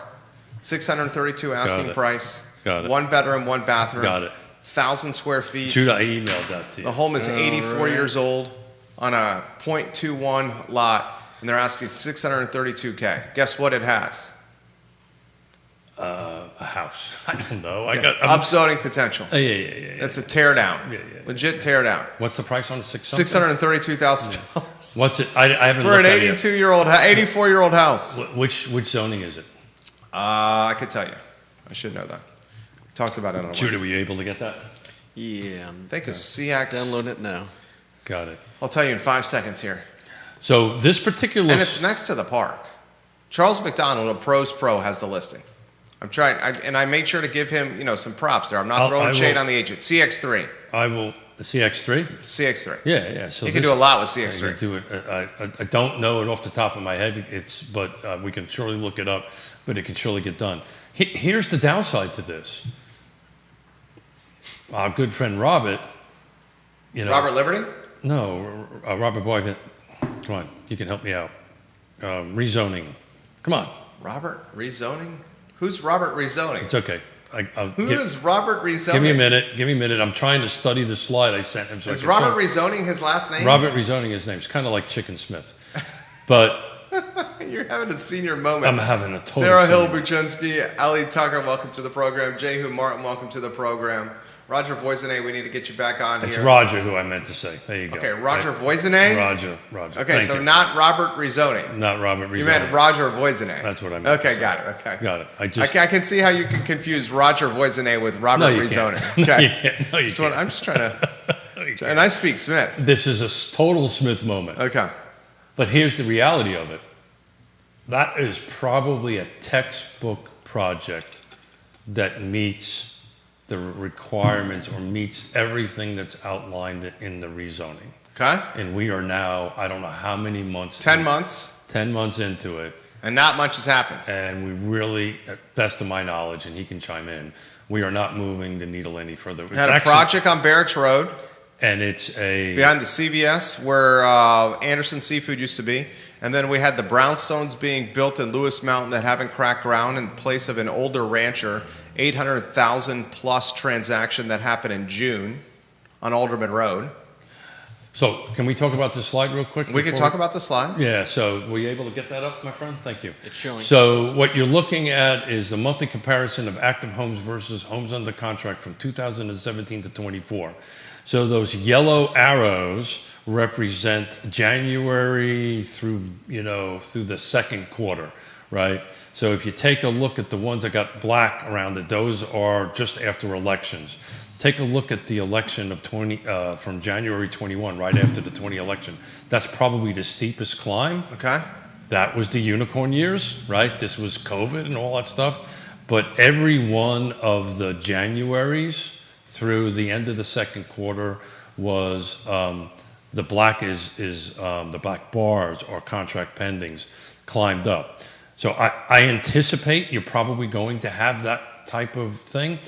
632 asking it. price. Got it. One bedroom, one bathroom. Got it. 1,000 square feet. Judah, I emailed that to you. The home is 84 years old on a .21 lot, and they're asking 632K. Guess what it has? A house. I don't know. Upzoning potential. Yeah. That's a tear down. Yeah. Legit tear down. What's the price on the $632,000 What's it? I haven't for an looked at it yet. 84-year-old house. Which zoning is it? I could tell you. I should know that. Talked about it on Judah, Wednesday. were you able to get that? Yeah. I think it's CX. Download it now. Got it. I'll tell you in 5 seconds here. So this particular, And it's next to the park. Charles McDonald, a pros pro, has the listing. I'm trying, and I made sure to give him, some props there. I'm not I throwing shade will- on the agent. CX3. I will CX3. CX3. Yeah. So You can this- do a lot with I CX3. can do it. I don't know it off the top of my head. But we can surely look it up. But it can surely get done. Here's the downside to this. Our good friend Robert. Robert Liberty? No, Robert Boygan. Come on, you can help me out. Rezoning. Come on, Robert rezoning? Who's Robert rezoning? it's okay. Who is Robert rezoning? Give me a minute. Give me a minute. I'm trying to study the slide I sent him. So I Is can Robert talk. rezoning his last name? Robert rezoning his name. It's kind of like Chicken Smith, but You're having a senior moment. I'm having a total. Sarah Hill senior- Buczynski, Ali Tucker, welcome to the program. Jehu Martin, welcome to the program. Roger Voisinay, we need to get you back on It's here. Roger who I meant to say. There you go. Okay, Roger Right. Voisinay? Roger. Okay, Thank so you. not Robert rezoning. Not Robert rezoning. You meant Roger Voisinay. That's what I meant. Okay, got it. Okay. Got it. I can see how you can confuse Roger Voisinay with Robert No, you rezoning. can't. Okay. You can't. No, you can't. I'm just trying to, No, you can't. and I speak Smith. This is a total Smith moment. Okay. But here's the reality of it. that is probably a textbook project that meets the requirements or meets everything that's outlined in the rezoning. Okay? And we are now, I don't know how many months. 10 months, 10 months into it. and not much has happened. And we really, at best of my knowledge, and he can chime in, we are not moving the needle any further. We had a project on Barracks Road And it's a. behind the CVS where Anderson Seafood used to be. And then we had the brownstones being built in Lewis Mountain that haven't cracked ground in place of an older rancher, 800,000 plus transaction that happened in June on Alderman Road. So can we talk about this slide real quick? We can talk about the slide. Yeah, so were you able to get that up, my friend? Thank you. It's showing. So what you're looking at is the monthly comparison of active homes versus homes under contract from 2017 to 24. So those yellow arrows represent January through the second quarter, right? So if you take a look at the ones that got black around it, those are just after elections. Take a look at the election of from January 21, right after the 20 election. That's probably the steepest climb. Okay. That was the unicorn years, right? This was COVID and all that stuff. But every one of the Januaries through the end of the second quarter was the black the black bars or contract pendings climbed up. So I anticipate you're probably going to have that type of thing.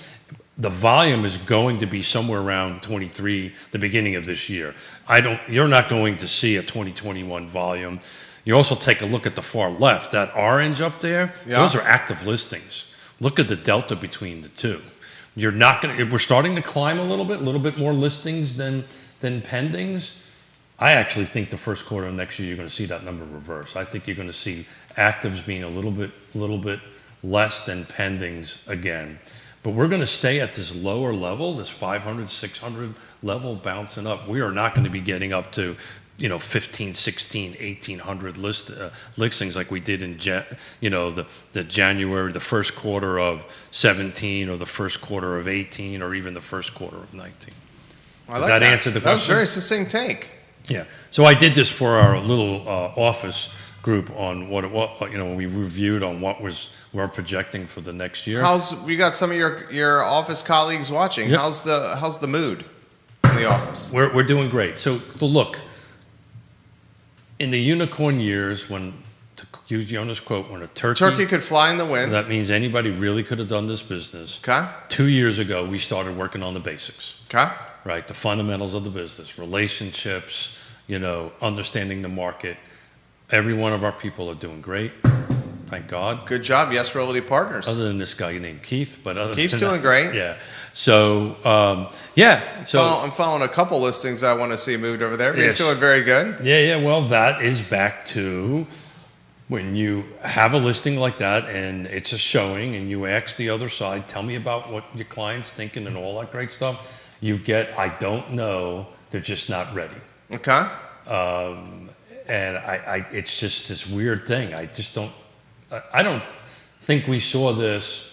The volume is going to be somewhere around 23, the beginning of this year. You're not going to see a 2021 volume. You also take a look at the far left, that orange up there, Yeah. Those are active listings. Look at the delta between the two. We're starting to climb a little bit more listings than pendings. I actually think the first quarter of next year, you're going to see that number reverse. I think you're going to see actives being a little bit less than pendings again. But we're going to stay at this lower level, this 500, 600 level bouncing up. We are not going to be getting up to, 15, 16, 1800 listings like we did in, the January, the first quarter of 17 or the first quarter of 18 or even the first quarter of 19. I like that answer the That was a question? very succinct take. Yeah. So I did this for our little office group on what it was, when we reviewed on we're projecting for the next year. We got some of your office colleagues watching. Yep. How's the mood in the office? We're doing great. So look, in the unicorn years, to use Jonah's quote, when a Turkey could fly in the wind. that means anybody really could have done this business. Okay. 2 years ago, we started working on the basics, Okay. right? The fundamentals of the business, relationships, understanding the market. Every one of our people are doing great. Thank God. Good job. Yes, Realty Partners. Other than this guy named Keith, but other Keith's than doing that, great. Yeah. So, So, I'm following a couple listings I want to see moved over there. But Yes. He's doing very good. yeah. Well, that is back to when you have a listing like that and it's a showing and you ask the other side, tell me about what your client's thinking and all that great stuff. You get, I don't know, they're just not ready. Okay. And it's just this weird thing. I don't think we saw this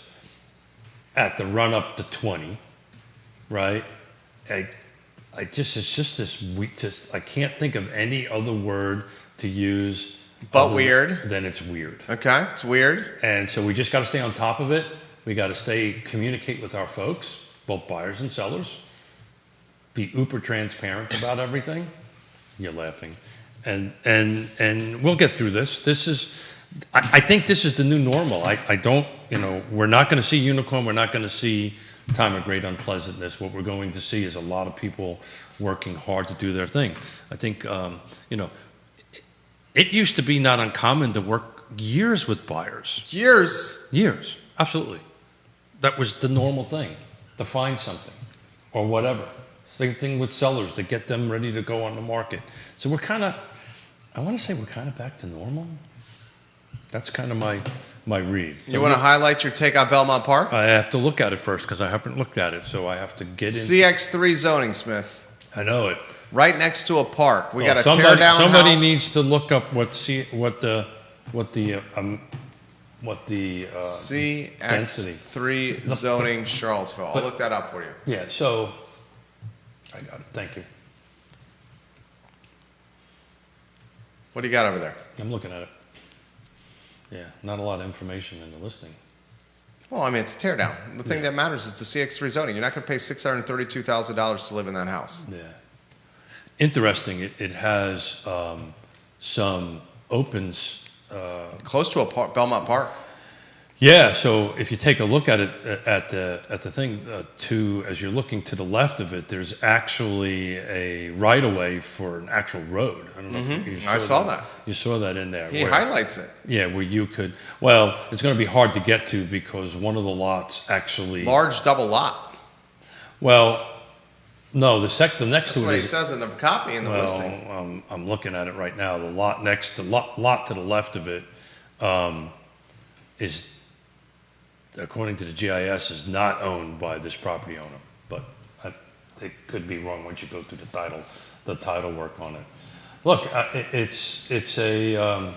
at the run up to 20, right? It's just this I can't think of any other word to use. But other weird. Than it's weird. Okay. It's weird. And so we just got to stay on top of it. We got to communicate with our folks, both buyers and sellers. Be uber transparent about everything. You're laughing. And we'll get through this. I think this is the new normal. I don't, we're not going to see unicorn. We're not going to see time of great unpleasantness. What we're going to see is a lot of people working hard to do their thing. I think, it used to be not uncommon to work years with buyers. Years, absolutely. That was the normal thing, to find something or whatever. Same thing with sellers, to get them ready to go on the market. So I want to say we're kind of back to normal. That's kind of my read. You want to highlight your take on Belmont Park? I have to look at it first because I haven't looked at it, so I have to get in. CX3 zoning, Smith. I know it. Right next to a park. We got a Somebody- tear down Somebody house. needs to look up what the CX3 zoning Charlottesville. I'll look that up for you. yeah. So I got it. Thank you. What do you got over there? I'm looking at it. Yeah, not a lot of information in the listing. Well, I mean, it's a tear down. The thing that matters is the CX3 zoning. You're not going to pay $632,000 to live in that house. Yeah. Interesting, it has some opens. Close to a Belmont Park. Yeah, so if you take a look at it at the thing, as you're looking to the left of it, there's actually a right of way for an actual road. I don't know if you I saw that. You saw that in there. He highlights it. Yeah, where you could. Well, it's going to be hard to get to because one of the lots actually. Large double lot. Well, no, the next That's to it what he is. says in the copy in the listing. I'm looking at it right now. The lot next, the lot to the left of it, is, according to the GIS, is not owned by this property owner. But it could be wrong once you go through the title work on it. Look, it's a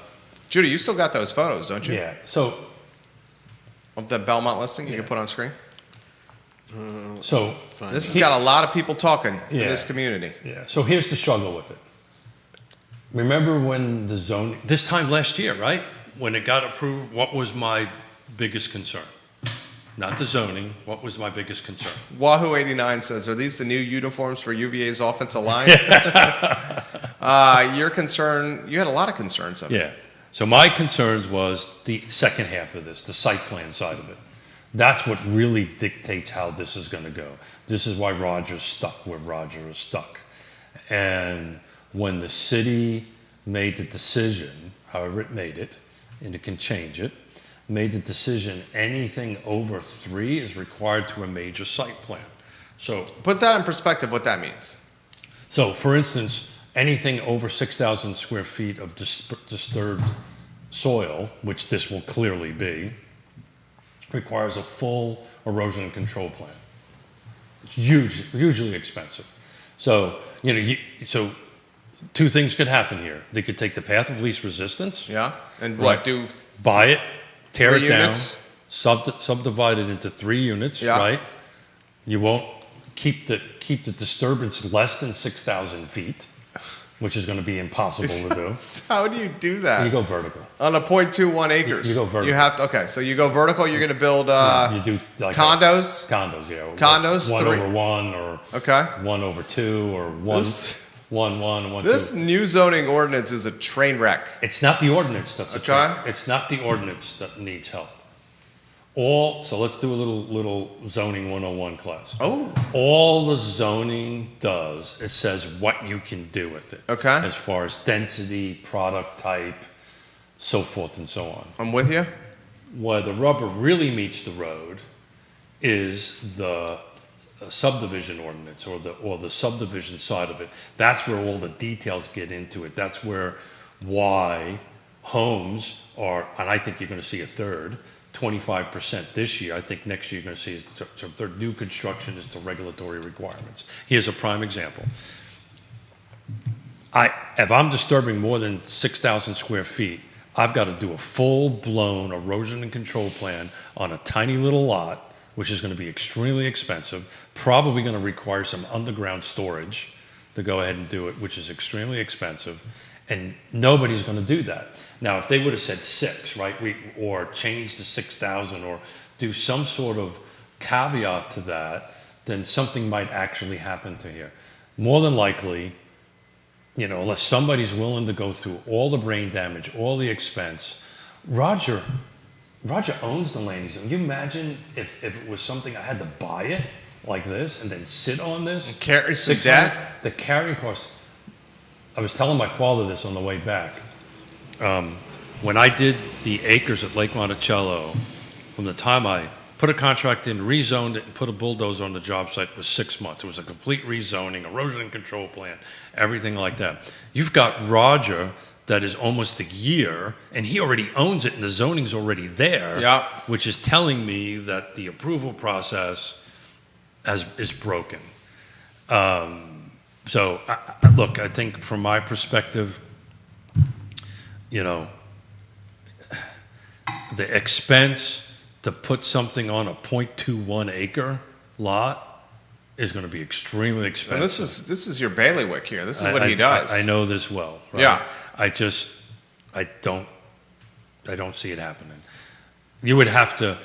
Judy, you still got those photos, don't you? yeah. So Of the Belmont listing you can put on screen? so This has got a lot of people talking in Yeah. this community. yeah. So here's the struggle with it. Remember when the zone this time last year, right? When it got approved, what was my biggest concern? Not the zoning. What was my biggest concern? Wahoo 89 says, are these the new uniforms for UVA's offensive line? Your concern, you had a lot of concerns of it. Yeah. So my concerns was the second half of this, the site plan side of it. That's what really dictates how this is going to go. This is why Roger's stuck where Roger is stuck. And when the city made the decision, however it made it, and it can change it, made the decision anything over 3 is required to a major site plan. So, Put that in perspective, what that means. for instance, anything over 6,000 square feet of disturbed soil, which this will clearly be, requires a full erosion control plan. It's hugely expensive. So, so 2 things could happen here. They could take the path of least resistance, Yeah? And Right. what, do buy it, tear 3 it down, units? subdivide it into 3 units, Yeah. right? You won't keep the disturbance less than 6,000 feet, which is going to be impossible to do. How do you do that? You go vertical. On a 0.21 acres. You go vertical. You have to, okay, so you go vertical, you're going to build You do like condos? condos, yeah. Condos, 1 3. over 1 or Okay. 1 over 2 or 1, This- 1, 1, 1, This 2. new zoning ordinance is a train wreck. It's not the ordinance that's the Okay. trick. It's not the ordinance that needs help. So let's do a little zoning 101 class. Oh, All the zoning does, it says what you can do with it. Okay. As far as density, product type, so forth and so on. I'm with you. Where the rubber really meets the road is the subdivision ordinance or the subdivision side of it. That's where all the details get into it. That's why homes are, and I think you're going to see a third, 25% this year. I think next year you're going to see a third. New construction is to regulatory requirements. Here's a prime example. If I'm disturbing more than 6,000 square feet, I've got to do a full-blown erosion and control plan on a tiny little lot, which is going to be extremely expensive, probably going to require some underground storage to go ahead and do it, which is extremely expensive, and nobody's going to do that. Now, if they would have said 6, right, or change to 6,000 or do some sort of caveat to that, then something might actually happen to here. More than likely, unless somebody's willing to go through all the brain damage, all the expense. Roger owns the land. Can you imagine if it was something I had to buy it like this and then sit on this? Carry some 600 debt? The carrying cost. I was telling my father this on the way back. When I did the acres at Lake Monticello, from the time I put a contract in, rezoned it, and put a bulldozer on the job site, was 6 months. It was a complete rezoning, erosion control plan, everything like that. You've got Roger that is almost a year, and he already owns it, and the zoning's already there, Yeah. which is telling me that the approval process is broken. So, look, I think from my perspective, the expense to put something on a 0.21 acre lot is going to be extremely expensive. And this is your bailiwick here. This is what he does. I know this well. Right? Yeah. I don't. I don't see it happening. You would have to,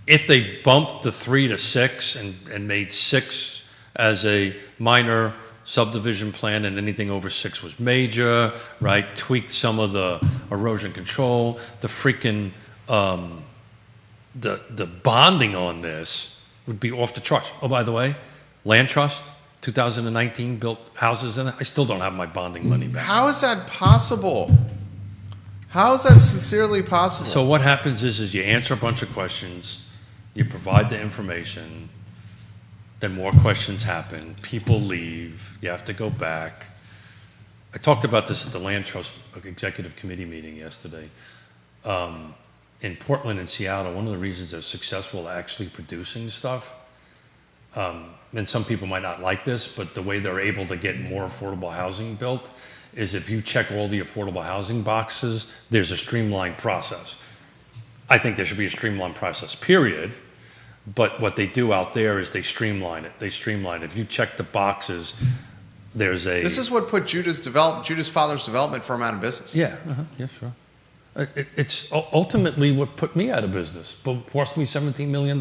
if they bumped the 3 to 6 and made 6 as a minor subdivision plan and anything over 6 was major, right? Tweaked some of the erosion control, the freaking, the bonding on this would be off the charts. Oh, by the way, Land Trust, 2019 built houses in it. I still don't have my bonding money back. How is that possible? How is that sincerely possible? So what happens is you answer a bunch of questions, you provide the information, then more questions happen, people leave, you have to go back. I talked about this at the Land Trust Executive Committee meeting yesterday. In Portland and Seattle, one of the reasons they're successful at actually producing stuff, and some people might not like this, but the way they're able to get more affordable housing built is if you check all the affordable housing boxes, there's a streamlined process. I think there should be a streamlined process, period. But what they do out there is they streamline it. They streamline it. If you check the boxes, there's a... This is what put Judah's father's development firm out of business. Yeah, yeah, sure. It's ultimately what put me out of business, but cost me $17 million.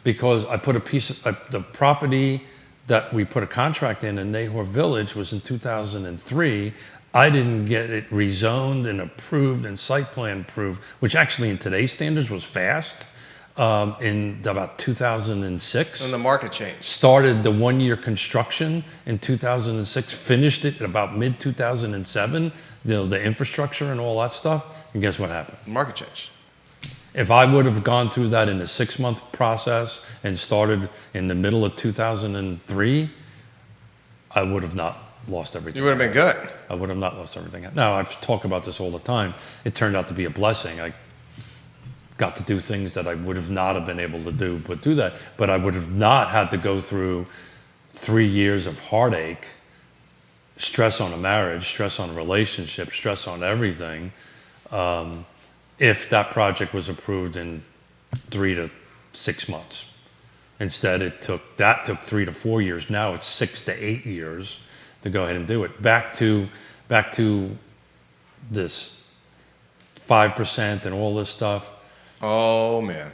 Because I put a piece of the property that we put a contract in Nahor Village was in 2003. I didn't get it rezoned and approved and site plan approved, which actually in today's standards was fast, in about 2006. And the market changed. Started the 1-year construction in 2006, finished it at about mid-2007, the infrastructure and all that stuff, and guess what happened? The market changed. If I would have gone through that in a 6-month process and started in the middle of 2003, I would have not lost everything. You would have been good. I would have not lost everything. Now, I've talked about this all the time. It turned out to be a blessing. I got to do things that I would have not have been able to do, but I would have not had to go through 3 years of heartache, stress on a marriage, stress on a relationship, stress on everything, if that project was approved in 3 to 6 months. Instead, it took 3 to 4 years. Now it's 6 to 8 years to go ahead and do it. Back to this 5% and all this stuff. Oh man!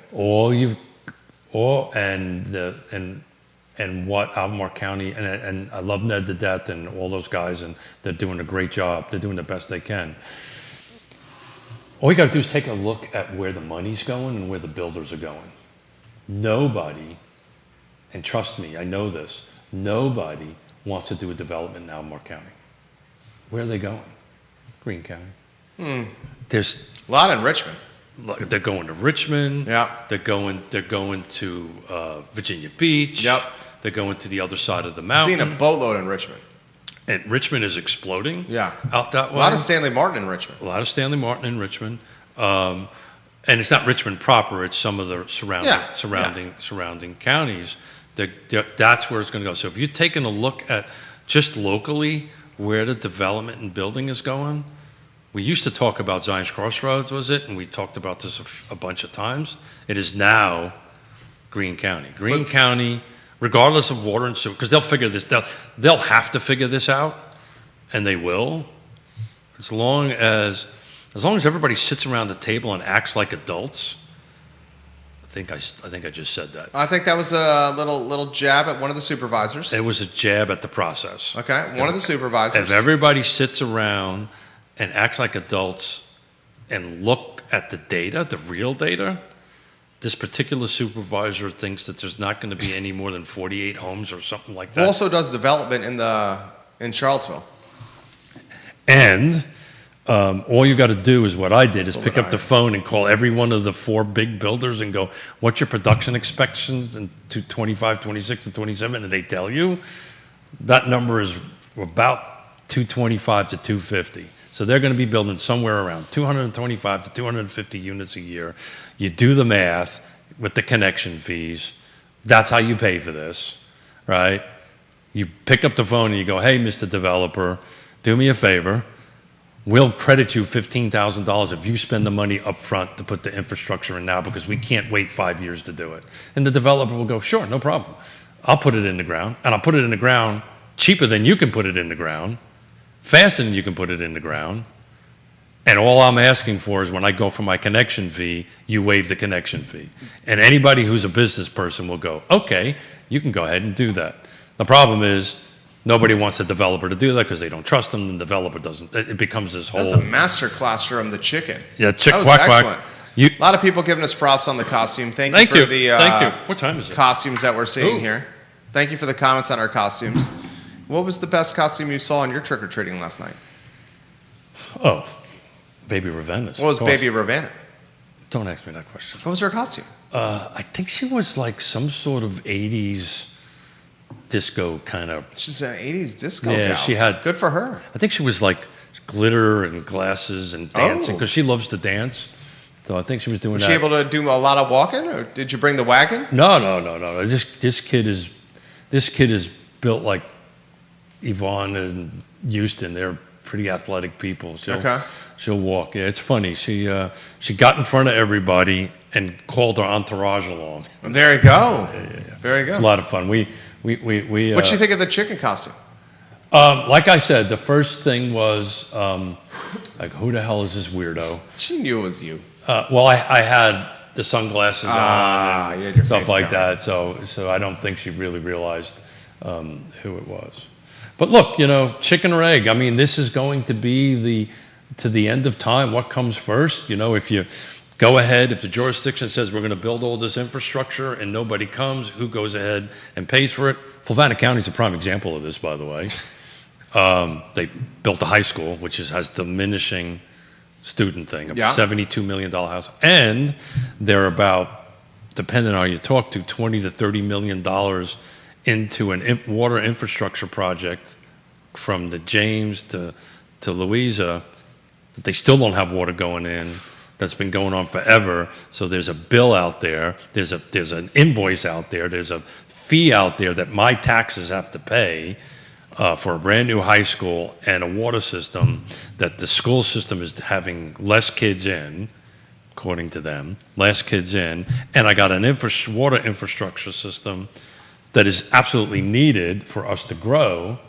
And what Albemarle County and I love Ned to death and all those guys, and they're doing a great job. They're doing the best they can. All you got to do is take a look at where the money's going and where the builders are going. Nobody, and trust me, I know this, nobody wants to do a development in Albemarle County. Where are they going? Greene County. There's A lot in Richmond. They're going to Richmond. Yeah. They're going to Virginia Beach. Yep. They're going to the other side of the Seen mountain. a boatload in Richmond. And Richmond is exploding. Yeah. Out that way. A lot of Stanley Martin in Richmond. A lot of Stanley Martin in Richmond. And it's not Richmond proper, it's some of the surrounding counties. That's where it's going to go. So if you're taking a look at just locally where the development and building is going, we used to talk about Zion's Crossroads, was it? And we talked about this a bunch of times. It is now Greene County. Greene County, regardless of water and sewer, because they'll figure this, they'll have to figure this out, and they will, as long as everybody sits around the table and acts like adults. I think I just said that. I think that was a little jab at one of the supervisors. It was a jab at the process. Okay, one of the supervisors. If everybody sits around and acts like adults and look at the data, the real data, this particular supervisor thinks that there's not going to be any more than 48 homes or something like that. Who also does development in Charlottesville. And all you got to do is what I did is pick up the phone and call every one of the 4 big builders and go, what's your production expectations in 25, 26, and 27? And they tell you that number is about 225 to 250. So they're going to be building somewhere around 225 to 250 units a year. You do the math with the connection fees. That's how you pay for this, right? You pick up the phone and you go, hey, Mr. Developer, do me a favor. We'll credit you $15,000 if you spend the money up front to put the infrastructure in now because we can't wait 5 years to do it. And the developer will go, sure, no problem. I'll put it in the ground, and I'll put it in the ground cheaper than you can put it in the ground, faster than you can put it in the ground. And all I'm asking for is when I go for my connection fee, you waive the connection fee. And anybody who's a business person will go, okay, you can go ahead and do that. The problem is nobody wants the developer to do that because they don't trust them. The developer doesn't. It becomes this whole. That was a master class from the chicken. Yeah, that was quack, excellent. quack. A lot of people giving us props on the costume. Thank you for the Thank you. What time is it? costumes that we're seeing Ooh. here. Thank you for the comments on our costumes. What was the best costume you saw in your trick-or-treating last night? Oh, Baby Ravenna. What was Baby Ravenna? Don't ask me that question. What was her costume? I think she was like some sort of 80s disco kind of. She's an 80s disco Yeah, gal. she had- Good for her. I think she was like glitter and glasses and dancing Oh. because she loves to dance. So I think she was doing Was that. she able to do a lot of walking, or did you bring the wagon? No. This kid is built like Yvonne and Houston. They're pretty athletic people. She'll walk. Yeah, it's funny. She got in front of everybody and called her entourage along. There you go. Very It's a good. lot of fun. We What'd you think of the chicken costume? like I said, the first thing was like, who the hell is this weirdo? She knew it was you. Well, I had the sunglasses on you had your and stuff face like covered. that, so I don't think she really realized who it was. But look, chicken or egg. I mean, this is going to be to the end of time. What comes first? If you go ahead, if the jurisdiction says we're going to build all this infrastructure and nobody comes, who goes ahead and pays for it? Fluvanna County is a prime example of this, by the way. They built a high school, which has diminishing student thing, a $72 million house. And they're about, depending on how you talk to, $20 to $30 million into an water infrastructure project from the James to Louisa. They still don't have water going in. That's been going on forever. So there's a bill out there. There's an invoice out there. There's a fee out there that my taxes have to pay for a brand new high school and a water system that the school system is having less kids in, according to them, less kids in, and I got an water infrastructure system that is absolutely needed for us to grow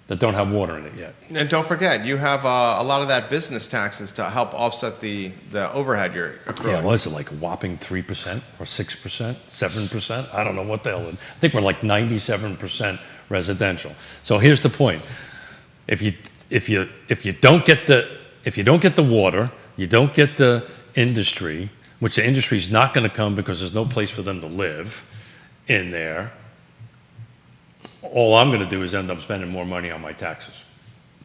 that don't have water in it yet. And don't forget, you have a lot of that business taxes to help offset the overhead you're accruing. Yeah, what is it, like a whopping 3% or 6%, 7%? I don't know what the hell it is. I think we're like 97% residential. So here's the point. If you don't get the water, you don't get the industry, which the industry is not going to come because there's no place for them to live in there. All I'm going to do is end up spending more money on my taxes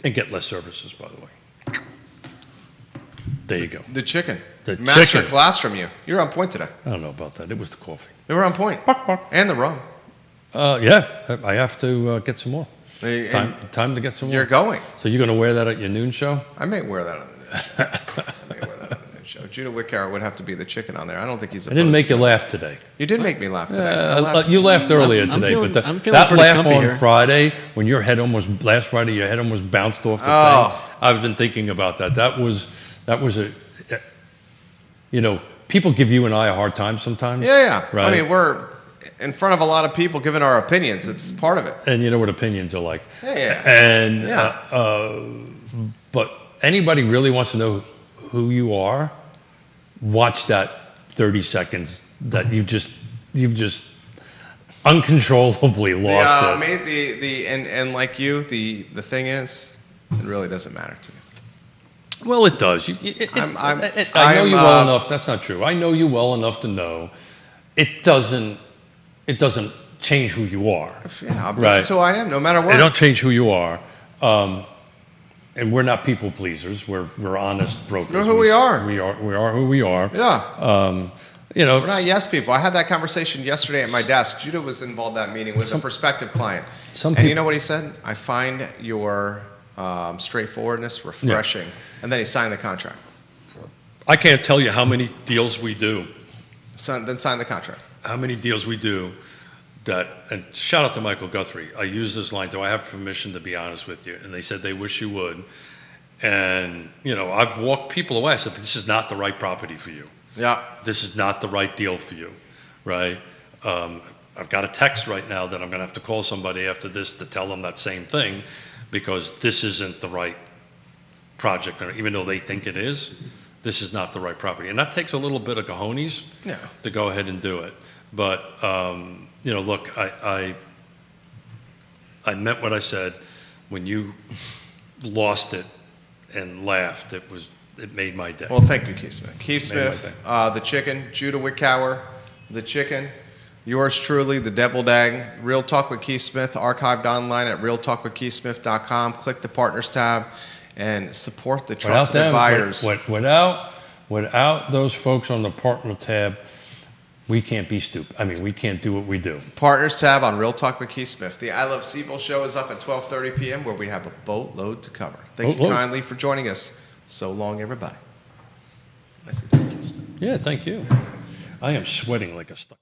and get less services, by the way. There you go. The chicken. The Master chicken. class from you. You're on point today. I don't know about that. It was the coffee. You were on point. And the rum. Yeah, I have to get some more. And Time to get some more. you're going. So you're going to wear that at your noon show? I may wear that on the news show. I may wear that on the news show. Judah Wickhart would have to be the chicken on there. I don't think he's I didn't opposed make to you that. laugh today. You did make me laugh today. I laughed. You laughed earlier I'm today, feeling- but I'm feeling that pretty laugh comfy on here. Friday when last Friday your head almost bounced off the Oh. thing. I've been thinking about that. That was people give you and I a hard time sometimes. Yeah. Right. I mean, we're in front of a lot of people giving our opinions. It's part of it. And you know what opinions are like. Yeah. And Yeah. but anybody really wants to know who you are, watch that 30 seconds that you've just uncontrollably lost it. And like you, the thing is, it really doesn't matter to me. Well, it does. I know you well enough. That's not true. I know you well enough to know it doesn't change who you are. Yeah, this is who I am, no matter what. They don't change who you are. And we're not people pleasers. We're honest brokers. We're who we are. We are who we are. Yeah. We're We're not yes people. I had that conversation yesterday at my desk. Judah was involved in that meeting with a prospective client. And you know what he said? I find your straightforwardness refreshing. Yeah. And then he signed the contract. I can't tell you how many deals we do. Then sign the contract. How many deals we do and shout out to Michael Guthrie. I use this line, do I have permission to be honest with you? And they said they wish you would. And, I've walked people away. I said, this is not the right property for you. Yeah. This is not the right deal for you, right? I've got a text right now that I'm going to have to call somebody after this to tell them that same thing. because this isn't the right project, even though they think it is. This is not the right property, and that takes a little bit of cojones No. to go ahead and do it. But look, I meant what I said. When you lost it and laughed, it made my day. Well, thank you, Keith Smith. Keith Made my Smith, the chicken, Judah Wickower, the chicken, yours truly, the Deviled Egg. Real Talk with Keith Smith, archived online at realtalkwithkeithsmith.com. Click the Partners tab and support the trusted advisors. Without those folks on the partner tab, we can't be stupid. I mean, we can't do what we do. Partners tab on Real Talk with Keith Smith. The I Love Seville show is up at 12:30 p.m. where we have a boatload to cover. Thank you Boatload. kindly for joining us. So long, everybody. Nicely done, Keith Smith. Yeah, thank you. I am sweating like a stuck.